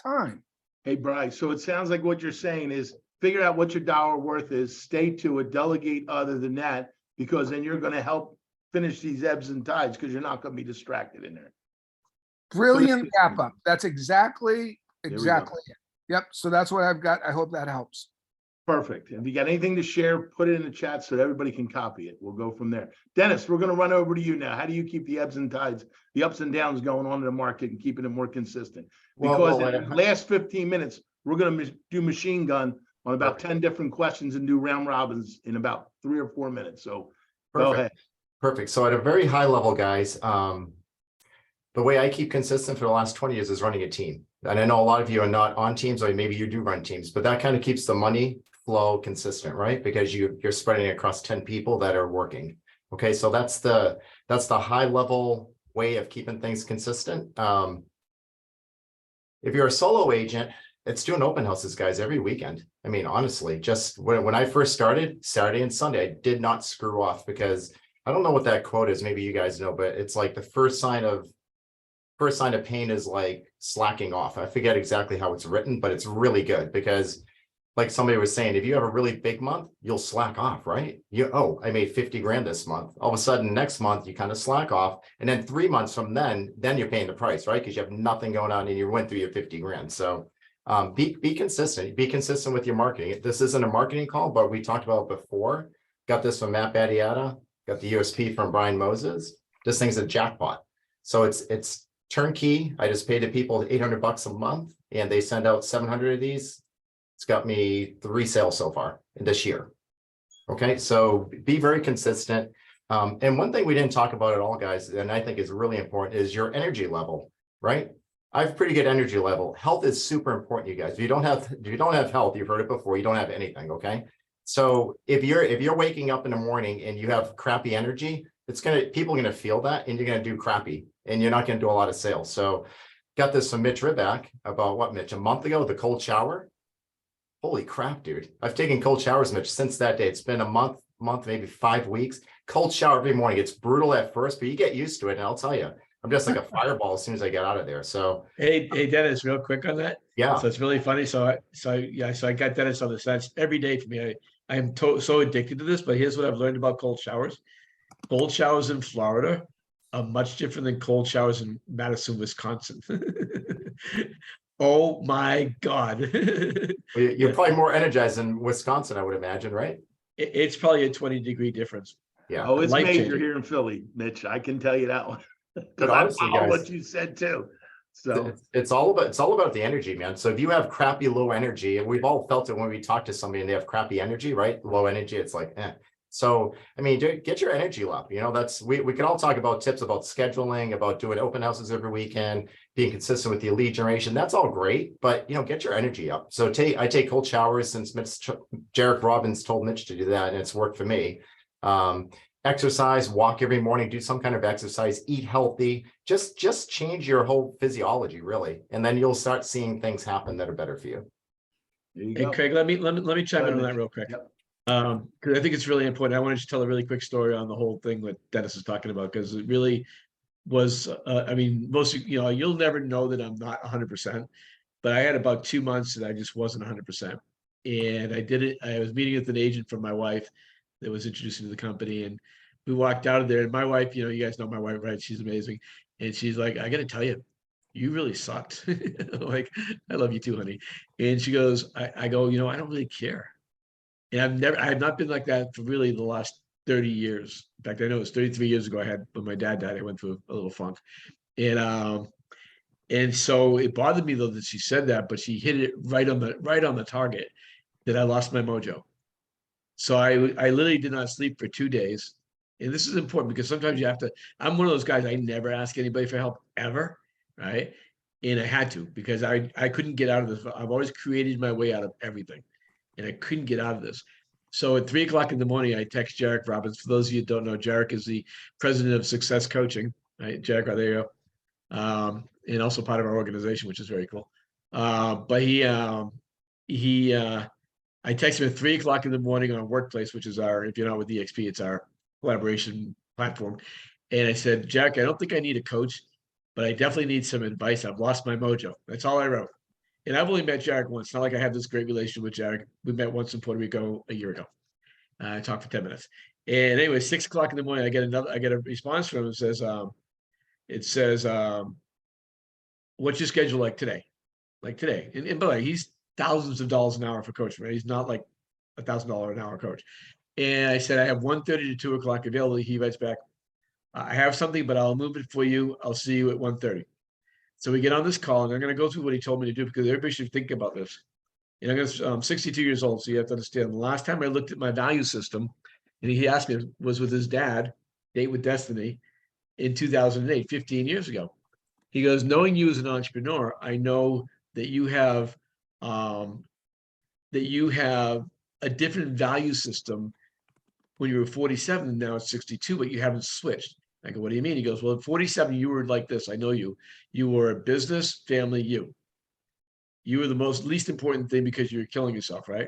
[SPEAKER 6] time.
[SPEAKER 4] Hey, Bryce, so it sounds like what you're saying is figure out what your dollar worth is, stay to it, delegate other than that, because then you're going to help finish these ebbs and tides because you're not going to be distracted in there.
[SPEAKER 6] Brilliant wrap up. That's exactly
[SPEAKER 4] we
[SPEAKER 6] it.
[SPEAKER 4] go.
[SPEAKER 6] Yep. So that's what I've got. I hope that helps.
[SPEAKER 4] Perfect. If you got anything to share, put it in the chat so that everybody can copy it. We'll go from there. Dennis, we're going to run over to you now. How do you keep the ebbs and tides, the ups and downs going on in the market and keeping it more consistent? Because in the last 15 minutes, we're going to do machine gun on about 10 different questions and do round robins in about 3 or 4 minutes. So go ahead.
[SPEAKER 10] Perfect. So at a very high level, guys, the way I keep consistent for the last 20 years is running a team. And I know a lot of you are not on teams, or maybe you do run teams, but that kind of keeps the money flow consistent, right? Because you're spreading it across 10 people that are working. Okay, so that's the high level way of keeping things consistent. If you're a solo agent, it's doing open houses, guys, every weekend. I mean, honestly, just when I first started, Saturday and Sunday, I did not screw off, because I don't know what that quote is. Maybe you guys know, but it's like the first sign of pain is like slacking off. I forget exactly how it's written, but it's really good, because like somebody was saying, if you have a really big month, you'll slack off, right? I made 50 grand this month. All of a sudden next month, you kind of slack off. And then 3 months from then you're paying the price, right? Because you have nothing going on and you went through your 50 grand. So be consistent. Be consistent with your marketing. This isn't a marketing call, but we talked about it before. Got this from Matt Battiata. Got the USP from Brian Moses. This thing's a jackpot. So it's turnkey. I just pay the people $800 a month, and they send out 700 of these. It's got me 3 sales so far in this year. Okay, so be very consistent. And one thing we didn't talk about at all, guys, and I think is really important, is your energy level, right? I have pretty good energy level. Health is super important, you guys. If you don't have health, you've heard it before, you don't have anything, okay? So if you're waking up in the morning and you have crappy energy, people are gonna feel that, and you're gonna do crappy, and you're not gonna do a lot of sales. So got this from Mitch Ribak about what, Mitch, a month ago, the cold shower. Holy crap, dude. I've taken cold showers, Mitch, since that day. It's been a month, maybe 5 weeks. Cold shower every morning. It's brutal at first, but you get used to it. And I'll tell you, I'm just like a fireball as soon as I get out of there. So
[SPEAKER 1] Hey, Dennis, real quick on that.
[SPEAKER 10] yeah.
[SPEAKER 1] So it's really funny. So I got Dennis on the side every day for me. I am so addicted to this, but here's what I've learned about cold showers. Cold showers in Florida are much different than cold showers in Madison, Wisconsin. Oh my God.
[SPEAKER 10] You're probably more energized in Wisconsin, I would imagine, right?
[SPEAKER 1] it's probably a 20-degree difference.
[SPEAKER 10] Yeah.
[SPEAKER 4] Oh, it's
[SPEAKER 1] Life-changing.
[SPEAKER 4] major here in Philly, Mitch. I can tell you that one.
[SPEAKER 10] But
[SPEAKER 4] Because I
[SPEAKER 10] honestly,
[SPEAKER 4] follow
[SPEAKER 10] guys,
[SPEAKER 4] what you said too. So
[SPEAKER 10] it's all about the energy, man. So if you have crappy low energy, and we've all felt it when we talk to somebody and they have crappy energy, right? Low energy, it's like, eh. So I mean, get your energy up. You know, that's we can all talk about tips about scheduling, about doing open houses every weekend, being consistent with the lead generation. That's all great, but you know, get your energy up. So I take cold showers since Jarek Robbins told Mitch to do that, and it's worked for me. Exercise, walk every morning, do some kind of exercise, eat healthy, just change your whole physiology, really. And then you'll start seeing things happen that are better for you.
[SPEAKER 4] there you
[SPEAKER 1] Hey,
[SPEAKER 4] go.
[SPEAKER 1] Craig, let me chime in on that real quick.
[SPEAKER 4] Yep.
[SPEAKER 1] Because I think it's really important. I wanted to tell a really quick story on the whole thing that Dennis is talking about, because it really was, I mean, most, you'll never know that I'm not 100%, but I had about 2 months that I just wasn't 100%. And I did it. I was meeting with an agent from my wife that was introducing to the company, and we walked out of there, and my wife, you guys know my wife, right? She's amazing. And she's like, I got to tell you, you really sucked. Like, I love you too, honey. And she goes, I go, I don't really care. And I have not been like that for really the last 30 years. In fact, I know it was 33 years ago. When my dad died, I went through a little funk. And so it bothered me though that she said that, but she hit it right on the target, that I lost my mojo. So I literally did not sleep for 2 days. And this is important because sometimes you have to, I'm one of those guys, I never ask anybody for help ever, right? And I had to, because I couldn't get out of this. I've always created my way out of everything, and I couldn't get out of this. So at 3 o'clock in the morning, I text Jarek Robbins. For those of you who don't know, Jarek is the president of Success Coaching, right? Jarek, there you go. And also part of our organization, which is very cool. But I texted him at 3 o'clock in the morning on Workplace, which is if you're not with EXP, it's our collaboration platform. And I said, Jack, I don't think I need a coach, but I definitely need some advice. I've lost my mojo. That's all I wrote. And I've only met Jarek once. It's not like I have this great relationship with Jarek. We met once in Puerto Rico a year ago. I talked for 10 minutes. And anyway, 6 o'clock in the morning, I get a response from him. It says, what's your schedule like today? Like today. And by the way, he's thousands of dollars an hour for coaching, right? He's not like $1,000 an hour coach. And I said, I have 1:30 to 2 o'clock available. He writes back, I have something, but I'll move it for you. I'll see you at 1:30. So we get on this call, and I'm going to go through what he told me to do, because everybody should think about this. And I'm 62 years old, so you have to understand. The last time I looked at my value system, and he asked me, was with his dad, Date with Destiny, in 2008, 15 years ago. He goes, knowing you as an entrepreneur, I know that you have a different value system when you were 47, and now it's 62, but you haven't switched. I go, what do you mean? He goes, well, at 47, you were like this. I know you. You were a business, family, you. You were the least important thing because you were killing yourself, right?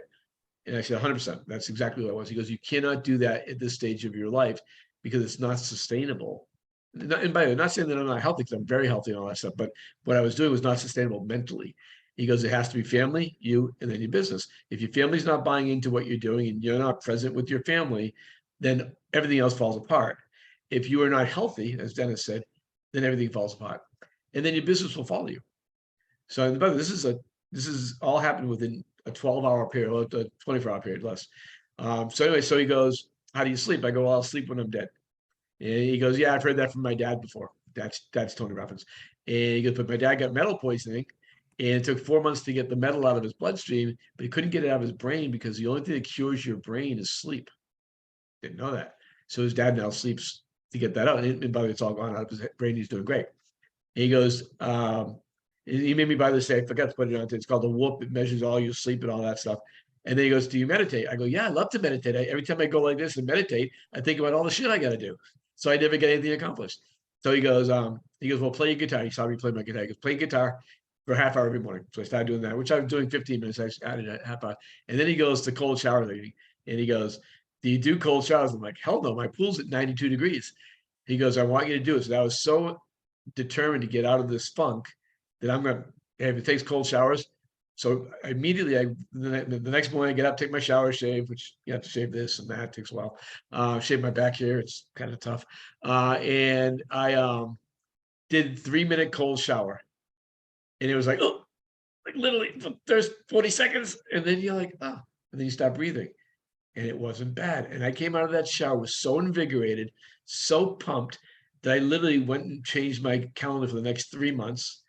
[SPEAKER 1] And I said, 100%. That's exactly what I was. He goes, you cannot do that at this stage of your life because it's not sustainable. And by the way, I'm not saying that I'm not healthy, because I'm very healthy and all that stuff, but what I was doing was not sustainable mentally. He goes, it has to be family, you, and then your business. If your family's not buying into what you're doing and you're not present with your family, then everything else falls apart. If you are not healthy, as Dennis said, then everything falls apart. And then your business will follow you. So by the way, this is all happened within a 12-hour period, or a 24-hour period less. So anyway, so he goes, how do you sleep? I go, well, I'll sleep when I'm dead. And he goes, yeah, I've heard that from my dad before. That's Tony Robbins. And he goes, but my dad got metal poisoning, and it took 4 months to get the metal out of his bloodstream, but he couldn't get it out of his brain because the only thing that cures your brain is sleep. Didn't know that. So his dad now sleeps to get that out. And by the way, it's all gone out of his brain. He's doing great. And he goes, he made me buy this, I forgot to put it on. It's called the Whoop. It measures all your sleep and all that stuff. And then he goes, do you meditate? I go, yeah, I love to meditate. Every time I go like this and meditate, I think about all the shit I got to do. So I never get anything accomplished. So he goes, well, play your guitar. He saw me play my guitar. He goes, play guitar for a half hour every morning. So I started doing that, which I was doing 15 minutes. I added a half hour. And then he goes to cold shower leading. And he goes, do you do cold showers? I'm like, hell no, my pool's at 92 degrees. He goes, I want you to do it. So I was so determined to get out of this funk that I'm going to, if it takes cold showers. So immediately, the next morning I get up, take my shower, shave, which you have to shave this and that, it takes a while. Shave my back here. It's kind of tough. And I did 3-minute cold shower. And it was like, oh, like literally there's 40 seconds. And then you're like, oh, and then you stop breathing. and it wasn't bad. And I came out of that shower was so invigorated, so pumped that I literally went and changed my calendar for the next 3 months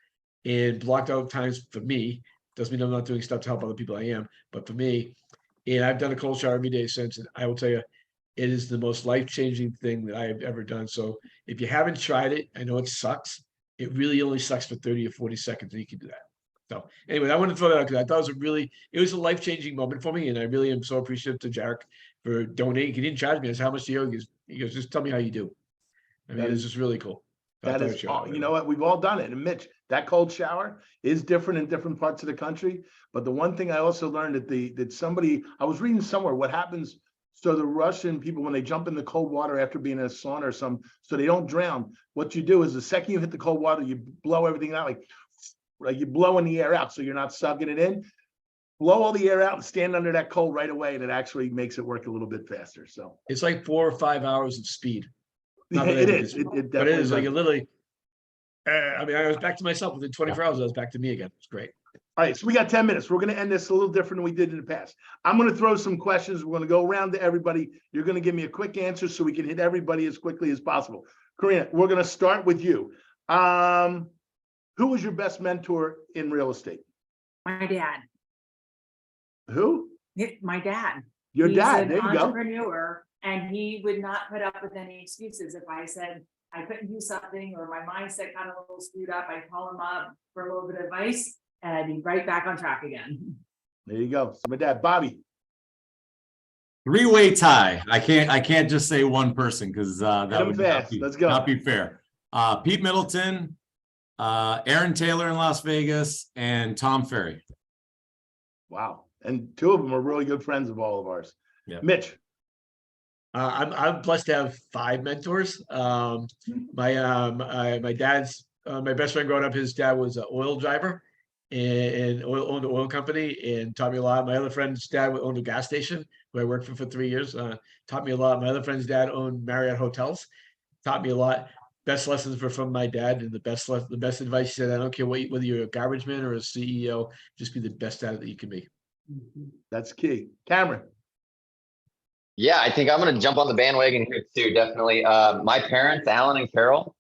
[SPEAKER 1] and blocked out times for me. Doesn't mean I'm not doing stuff to help other people. I am, but for me, and I've done a cold shower every day since. And I will tell you, it is the most life-changing thing that I have ever done. So if you haven't tried it, I know it sucks. It really only sucks for 30 or 40 seconds, and you can do that. So anyway, I want to throw that out because I thought it was a life-changing moment for me. And I really am so appreciative to Jarek for donating. He didn't charge me. I said, how much do you owe? He goes, just tell me how you do. I mean, it's just really cool. So
[SPEAKER 4] That is, you know what, we've all done it. And Mitch, that cold shower is different in different parts of the country. But the one thing I also learned I was reading somewhere what happens. So the Russian people, when they jump in the cold water after being in a sauna or something, so they don't drown, what you do is the second you hit the cold water, you blow everything out, like you're blowing the air out. So you're not sucking it in. Blow all the air out and stand under that cold right away. And it actually makes it work a little bit faster. So
[SPEAKER 1] it's like 4 or 5 hours of speed.
[SPEAKER 4] yeah, it is. It
[SPEAKER 1] But it is like
[SPEAKER 4] does.
[SPEAKER 1] literally, I mean, I was back to myself within 24 hours. I was back to me again. It's great.
[SPEAKER 4] All right, so we got 10 minutes. We're going to end this a little different than we did in the past. I'm going to throw some questions. We're going to go around to everybody. You're going to give me a quick answer so we can hit everybody as quickly as possible. Karina, we're going to start with you. Who was your best mentor in real estate?
[SPEAKER 3] My dad.
[SPEAKER 4] Who?
[SPEAKER 3] My dad.
[SPEAKER 4] Your
[SPEAKER 3] He's
[SPEAKER 4] dad.
[SPEAKER 3] an
[SPEAKER 4] There you go.
[SPEAKER 3] entrepreneur, and he would not put up with any excuses. If I said I couldn't do something or my mindset got a little screwed up, I'd call him up for a little bit of advice, and I'd be right back on track again.
[SPEAKER 4] There you go. So my dad, Bobby.
[SPEAKER 5] Three-way tie. I can't just say one person because that
[SPEAKER 4] Hit 'em
[SPEAKER 5] would
[SPEAKER 4] fast. Let's go.
[SPEAKER 5] not be fair. Pete Middleton, Aaron Taylor in Las Vegas, and Tom Ferry.
[SPEAKER 4] Wow. And two of them are really good friends of all of ours.
[SPEAKER 5] Yeah.
[SPEAKER 4] Mitch.
[SPEAKER 1] I'm blessed to have 5 mentors. My dad's my best friend growing up. His dad was an oil driver and owned an oil company and taught me a lot. My other friend's dad owned a gas station who I worked for 3 years. Taught me a lot. My other friend's dad owned Marriott hotels. Taught me a lot. Best lessons were from my dad, and the best advice he said, I don't care whether you're a garbage man or a CEO, just be the best at it that you can be.
[SPEAKER 4] That's key. Cameron.
[SPEAKER 2] Yeah, I think I'm going to jump on the bandwagon here too. Definitely. My parents, Alan and Carol,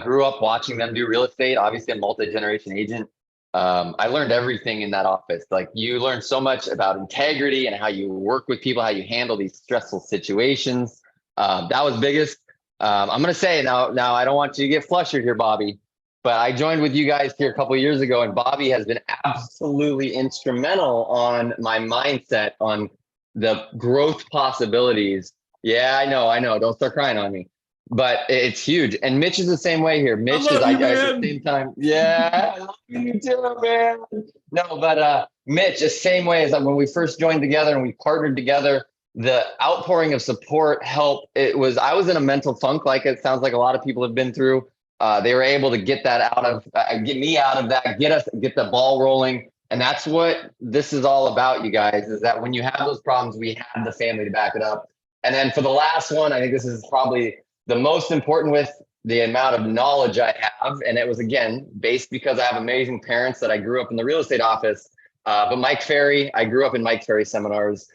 [SPEAKER 2] grew up watching them do real estate. Obviously, a multi-generation agent. I learned everything in that office. Like, you learn so much about integrity and how you work with people, how you handle these stressful situations. That was biggest. I'm going to say now, I don't want you to get flustered here, Bobby, but I joined with you guys here a couple of years ago, and Bobby has been absolutely instrumental on my mindset on the growth possibilities. Yeah, I know. Don't start crying on me, but it's huge. And Mitch is the same way here. Mitch is at the same time. Yeah, I love you too, man. No, but Mitch, the same way as when we first joined together and we partnered together, the outpouring of support, help. I was in a mental funk, like it sounds like a lot of people have been through. They were able to get that get me out of that, get the ball rolling. And that's what this is all about, you guys, is that when you have those problems, we have the family to back it up. And then for the last one, I think this is probably the most important with the amount of knowledge I have. And it was, again, based because I have amazing parents that I grew up in the real estate office. But Mike Ferry, I grew up in Mike Ferry seminars.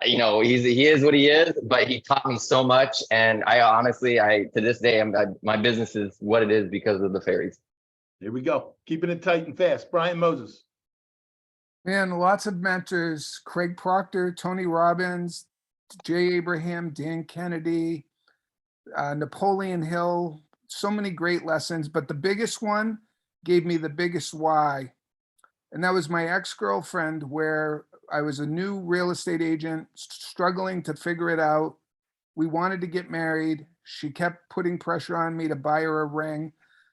[SPEAKER 2] He is what he is, but he taught me so much. And I honestly, to this day, my business is what it is because of the Ferries.
[SPEAKER 4] Here we go. Keeping it tight and fast. Brian Moses.
[SPEAKER 6] Man, lots of mentors: Craig Proctor, Tony Robbins, Jay Abraham, Dan Kennedy, Napoleon Hill. So many great lessons, but the biggest one gave me the biggest why. And that was my ex-girlfriend, where I was a new real estate agent, struggling to figure it out. We wanted to get married. She kept putting pressure on me to buy her a ring.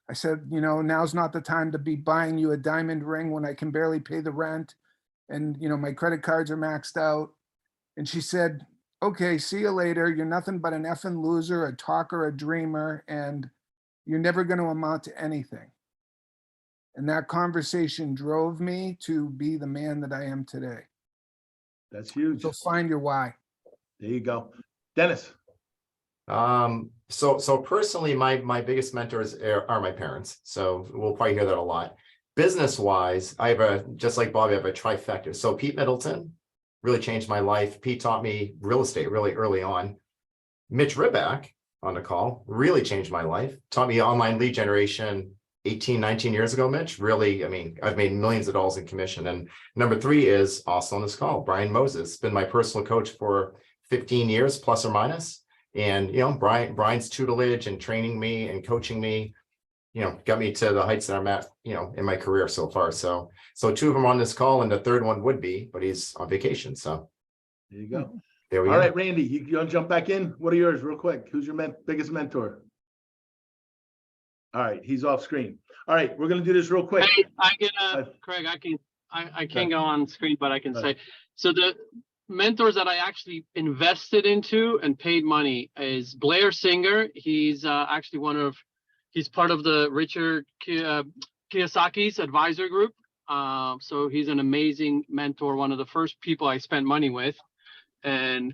[SPEAKER 6] I said, now's not the time to be buying you a diamond ring when I can barely pay the rent. And, my credit cards are maxed out. And she said, okay, see you later. You're nothing but an effing loser, a talker, a dreamer, and you're never going to amount to anything. And that conversation drove me to be the man that I am today.
[SPEAKER 4] That's huge.
[SPEAKER 6] So find your why.
[SPEAKER 4] There you go. Dennis.
[SPEAKER 10] So personally, my biggest mentors are my parents. So we'll probably hear that a lot. Business wise, just like Bobby, I have a trifecta. So Pete Middleton, really changed my life. Pete taught me real estate really early on. Mitch Ribak on the call really changed my life, taught me online lead generation 18, 19 years ago, Mitch. Really, I mean, I've made millions of dollars in commission. And number 3 is also on this call, Brian Moses, been my personal coach for 15 years, plus or minus. And, you know, Brian's tutelage and training me and coaching me, you know, got me to the heights that I'm at, you know, in my career so far. So 2 of them on this call, and the third one would be, but he's on vacation. So
[SPEAKER 4] There you go.
[SPEAKER 10] there we
[SPEAKER 4] All
[SPEAKER 10] go.
[SPEAKER 4] right, Randy, you want to jump back in? What are yours real quick? Who's your biggest mentor? All right, he's off screen. All right, we're going to do this real quick.
[SPEAKER 11] Hey, I can, Craig, I can't go on screen, but I can say, so the mentors that I actually invested into and paid money is Blair Singer. He's actually he's part of the Richard Kiyosaki's advisor group. So he's an amazing mentor, one of the first people I spent money with. And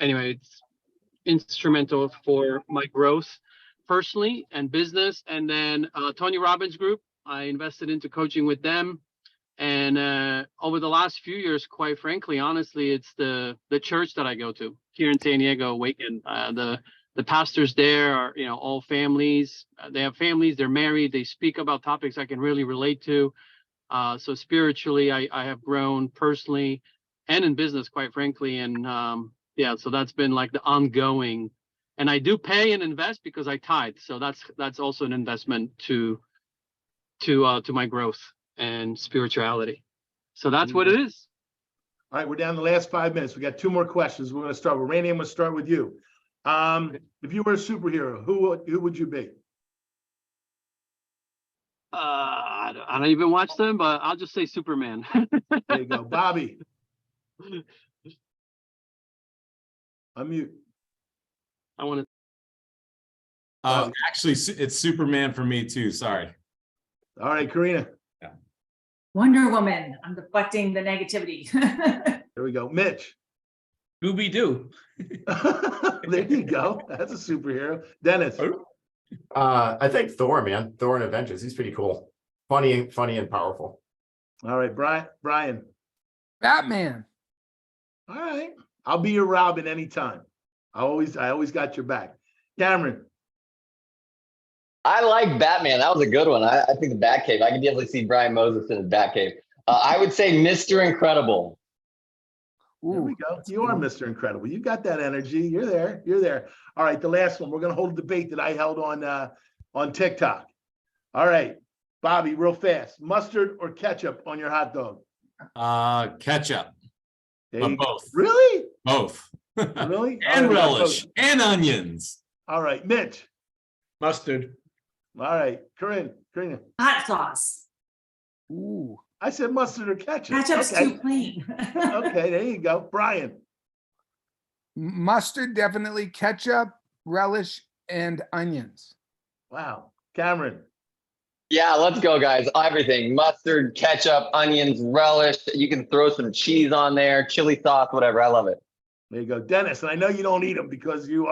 [SPEAKER 11] anyway, it's instrumental for my growth personally and business. And then Tony Robbins Group, I invested into coaching with them. And over the last few years, quite frankly, honestly, it's the church that I go to here in San Diego, Awaken. The pastors there are, you know, all families. They have families, they're married, they speak about topics I can really relate to. So spiritually, I have grown personally and in business, quite frankly. And yeah, so that's been like the ongoing. And I do pay and invest because I tithe. So that's also an investment to my growth and spirituality. So that's what it is.
[SPEAKER 4] All right, we're down the last 5 minutes. We got 2 more questions. We're going to start with Randy. I'm going to start with you. If you were a superhero, who would you be?
[SPEAKER 11] I don't even watch them, but I'll just say Superman.
[SPEAKER 4] There you go. Bobby. Unmute.
[SPEAKER 11] I want
[SPEAKER 5] Oh, actually, it's Superman for me too. Sorry.
[SPEAKER 4] All right, Karina.
[SPEAKER 3] Wonder Woman. I'm deflecting the negativity.
[SPEAKER 4] There we go. Mitch.
[SPEAKER 1] Scooby-Doo.
[SPEAKER 4] There you go. That's a superhero. Dennis.
[SPEAKER 10] I think Thor, man. Thor in Avengers. He's pretty cool. Funny and powerful.
[SPEAKER 4] All right, Brian.
[SPEAKER 6] Batman.
[SPEAKER 4] All right. I'll be your Robin anytime. I always got your back. Cameron.
[SPEAKER 2] I like Batman. That was a good one. I think the Batcave. I can definitely see Brian Moses in the Batcave. I would say Mr. Incredible.
[SPEAKER 4] There we go. You are Mr. Incredible. You got that energy. You're there. You're there. All right. The last one. We're going to hold a debate that I held on TikTok. All right. Bobby, real fast. Mustard or ketchup on your hot dog?
[SPEAKER 5] Ketchup.
[SPEAKER 4] But
[SPEAKER 5] both.
[SPEAKER 4] Really?
[SPEAKER 5] Both.
[SPEAKER 4] Really?
[SPEAKER 5] And
[SPEAKER 4] All right,
[SPEAKER 5] relish and onions.
[SPEAKER 4] All right. Mitch.
[SPEAKER 1] Mustard.
[SPEAKER 4] All right. Karina.
[SPEAKER 3] Hot sauce.
[SPEAKER 6] Ooh.
[SPEAKER 4] I said mustard or ketchup.
[SPEAKER 3] Ketchup's
[SPEAKER 4] Okay.
[SPEAKER 3] too plain.
[SPEAKER 4] Okay, there you go. Brian.
[SPEAKER 6] Mustard, definitely. Ketchup, relish, and onions.
[SPEAKER 4] Wow. Cameron.
[SPEAKER 2] Yeah, let's go, guys. Everything. Mustard, ketchup, onions, relish. You can throw some cheese on there, chili sauce, whatever. I love it.
[SPEAKER 4] There you go. Dennis, and I know you don't eat them because you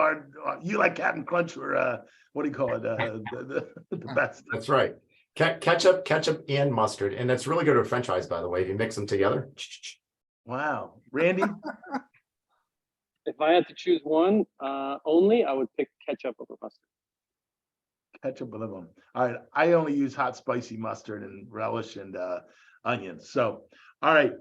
[SPEAKER 4] like Captain Crunch or what do you call it? The best.
[SPEAKER 10] That's right. Ketchup, and mustard. And that's really good with French fries, by the way. If you mix them together.
[SPEAKER 4] Wow. Randy?
[SPEAKER 11] if I had to choose one only, I would pick ketchup over mustard.
[SPEAKER 4] Ketchup with them. All right. I only use hot, spicy mustard and relish and onions. So, all right.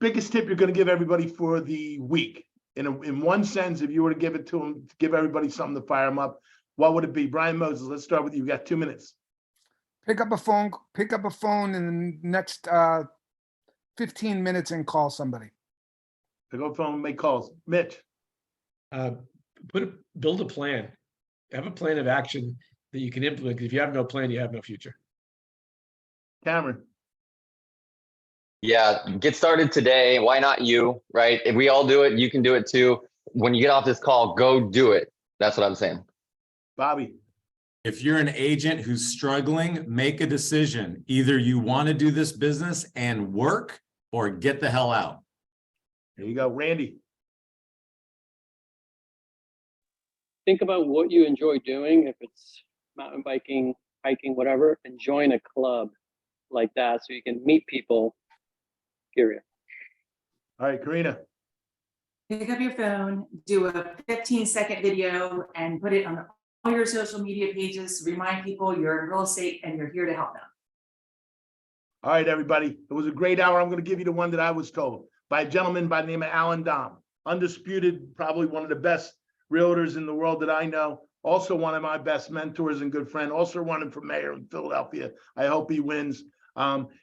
[SPEAKER 4] Biggest tip you're going to give everybody for the week. In one sentence, if you were to give it to them, give everybody something to fire them up, what would it be? Brian Moses, let's start with you. You got 2 minutes.
[SPEAKER 6] Pick up a phone in the next 15 minutes and call somebody.
[SPEAKER 4] Pick up the phone and make calls. Mitch.
[SPEAKER 1] Build a plan. Have a plan of action that you can implement. Because if you have no plan, you have no future.
[SPEAKER 4] Cameron.
[SPEAKER 2] Yeah, get started today. Why not you, right? If we all do it, you can do it too. When you get off this call, go do it. That's what I'm saying.
[SPEAKER 4] Bobby.
[SPEAKER 5] If you're an agent who's struggling, make a decision. Either you want to do this business and work or get the hell out.
[SPEAKER 4] There you go. Randy.
[SPEAKER 11] Think about what you enjoy doing. If it's mountain biking, hiking, whatever, and join a club like that so you can meet people,
[SPEAKER 12] criteria.
[SPEAKER 4] All right, Karina.
[SPEAKER 3] Pick up your phone, do a 15-second video and put it on all your social media pages. Remind people you're in real estate and you're here to help them.
[SPEAKER 4] All right, everybody. It was a great hour. I'm going to give you the one that I was told by a gentleman by the name of Alan Dom. Undisputed, probably one of the best realtors in the world that I know. Also one of my best mentors and good friend. Also running for mayor in Philadelphia. I hope he wins.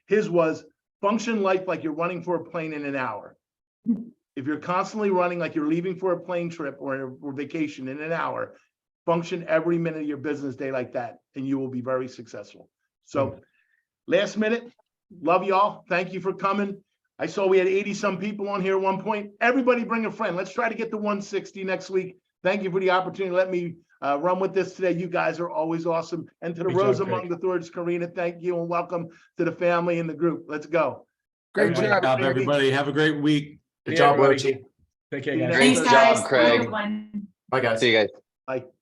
[SPEAKER 4] His was function life like you're running for a plane in an hour. If you're constantly running like you're leaving for a plane trip or vacation in an hour, function every minute of your business day like that, and you will be very successful. So last minute, love y'all. Thank you for coming. I saw we had 80 some people on here at one point. Everybody bring a friend. Let's try to get to 160 next week. Thank you for the opportunity. Let me run with this today. You guys are always awesome. And to the
[SPEAKER 5] Great
[SPEAKER 4] Rose
[SPEAKER 5] job,
[SPEAKER 4] among
[SPEAKER 5] Craig.
[SPEAKER 4] the thorns, Karina, thank you and welcome to the family and the group. Let's go.
[SPEAKER 6] Great
[SPEAKER 5] Great
[SPEAKER 6] job.
[SPEAKER 5] job, everybody. Have a great week.
[SPEAKER 10] Good
[SPEAKER 1] Yeah,
[SPEAKER 10] job,
[SPEAKER 1] everybody.
[SPEAKER 10] Archie.
[SPEAKER 1] Take care,
[SPEAKER 4] See you
[SPEAKER 1] guys.
[SPEAKER 4] next
[SPEAKER 3] Thanks,
[SPEAKER 4] week.
[SPEAKER 2] job,
[SPEAKER 3] guys. Have a
[SPEAKER 2] Craig.
[SPEAKER 3] good one.
[SPEAKER 10] Bye, guys.
[SPEAKER 2] See you guys.
[SPEAKER 4] Bye.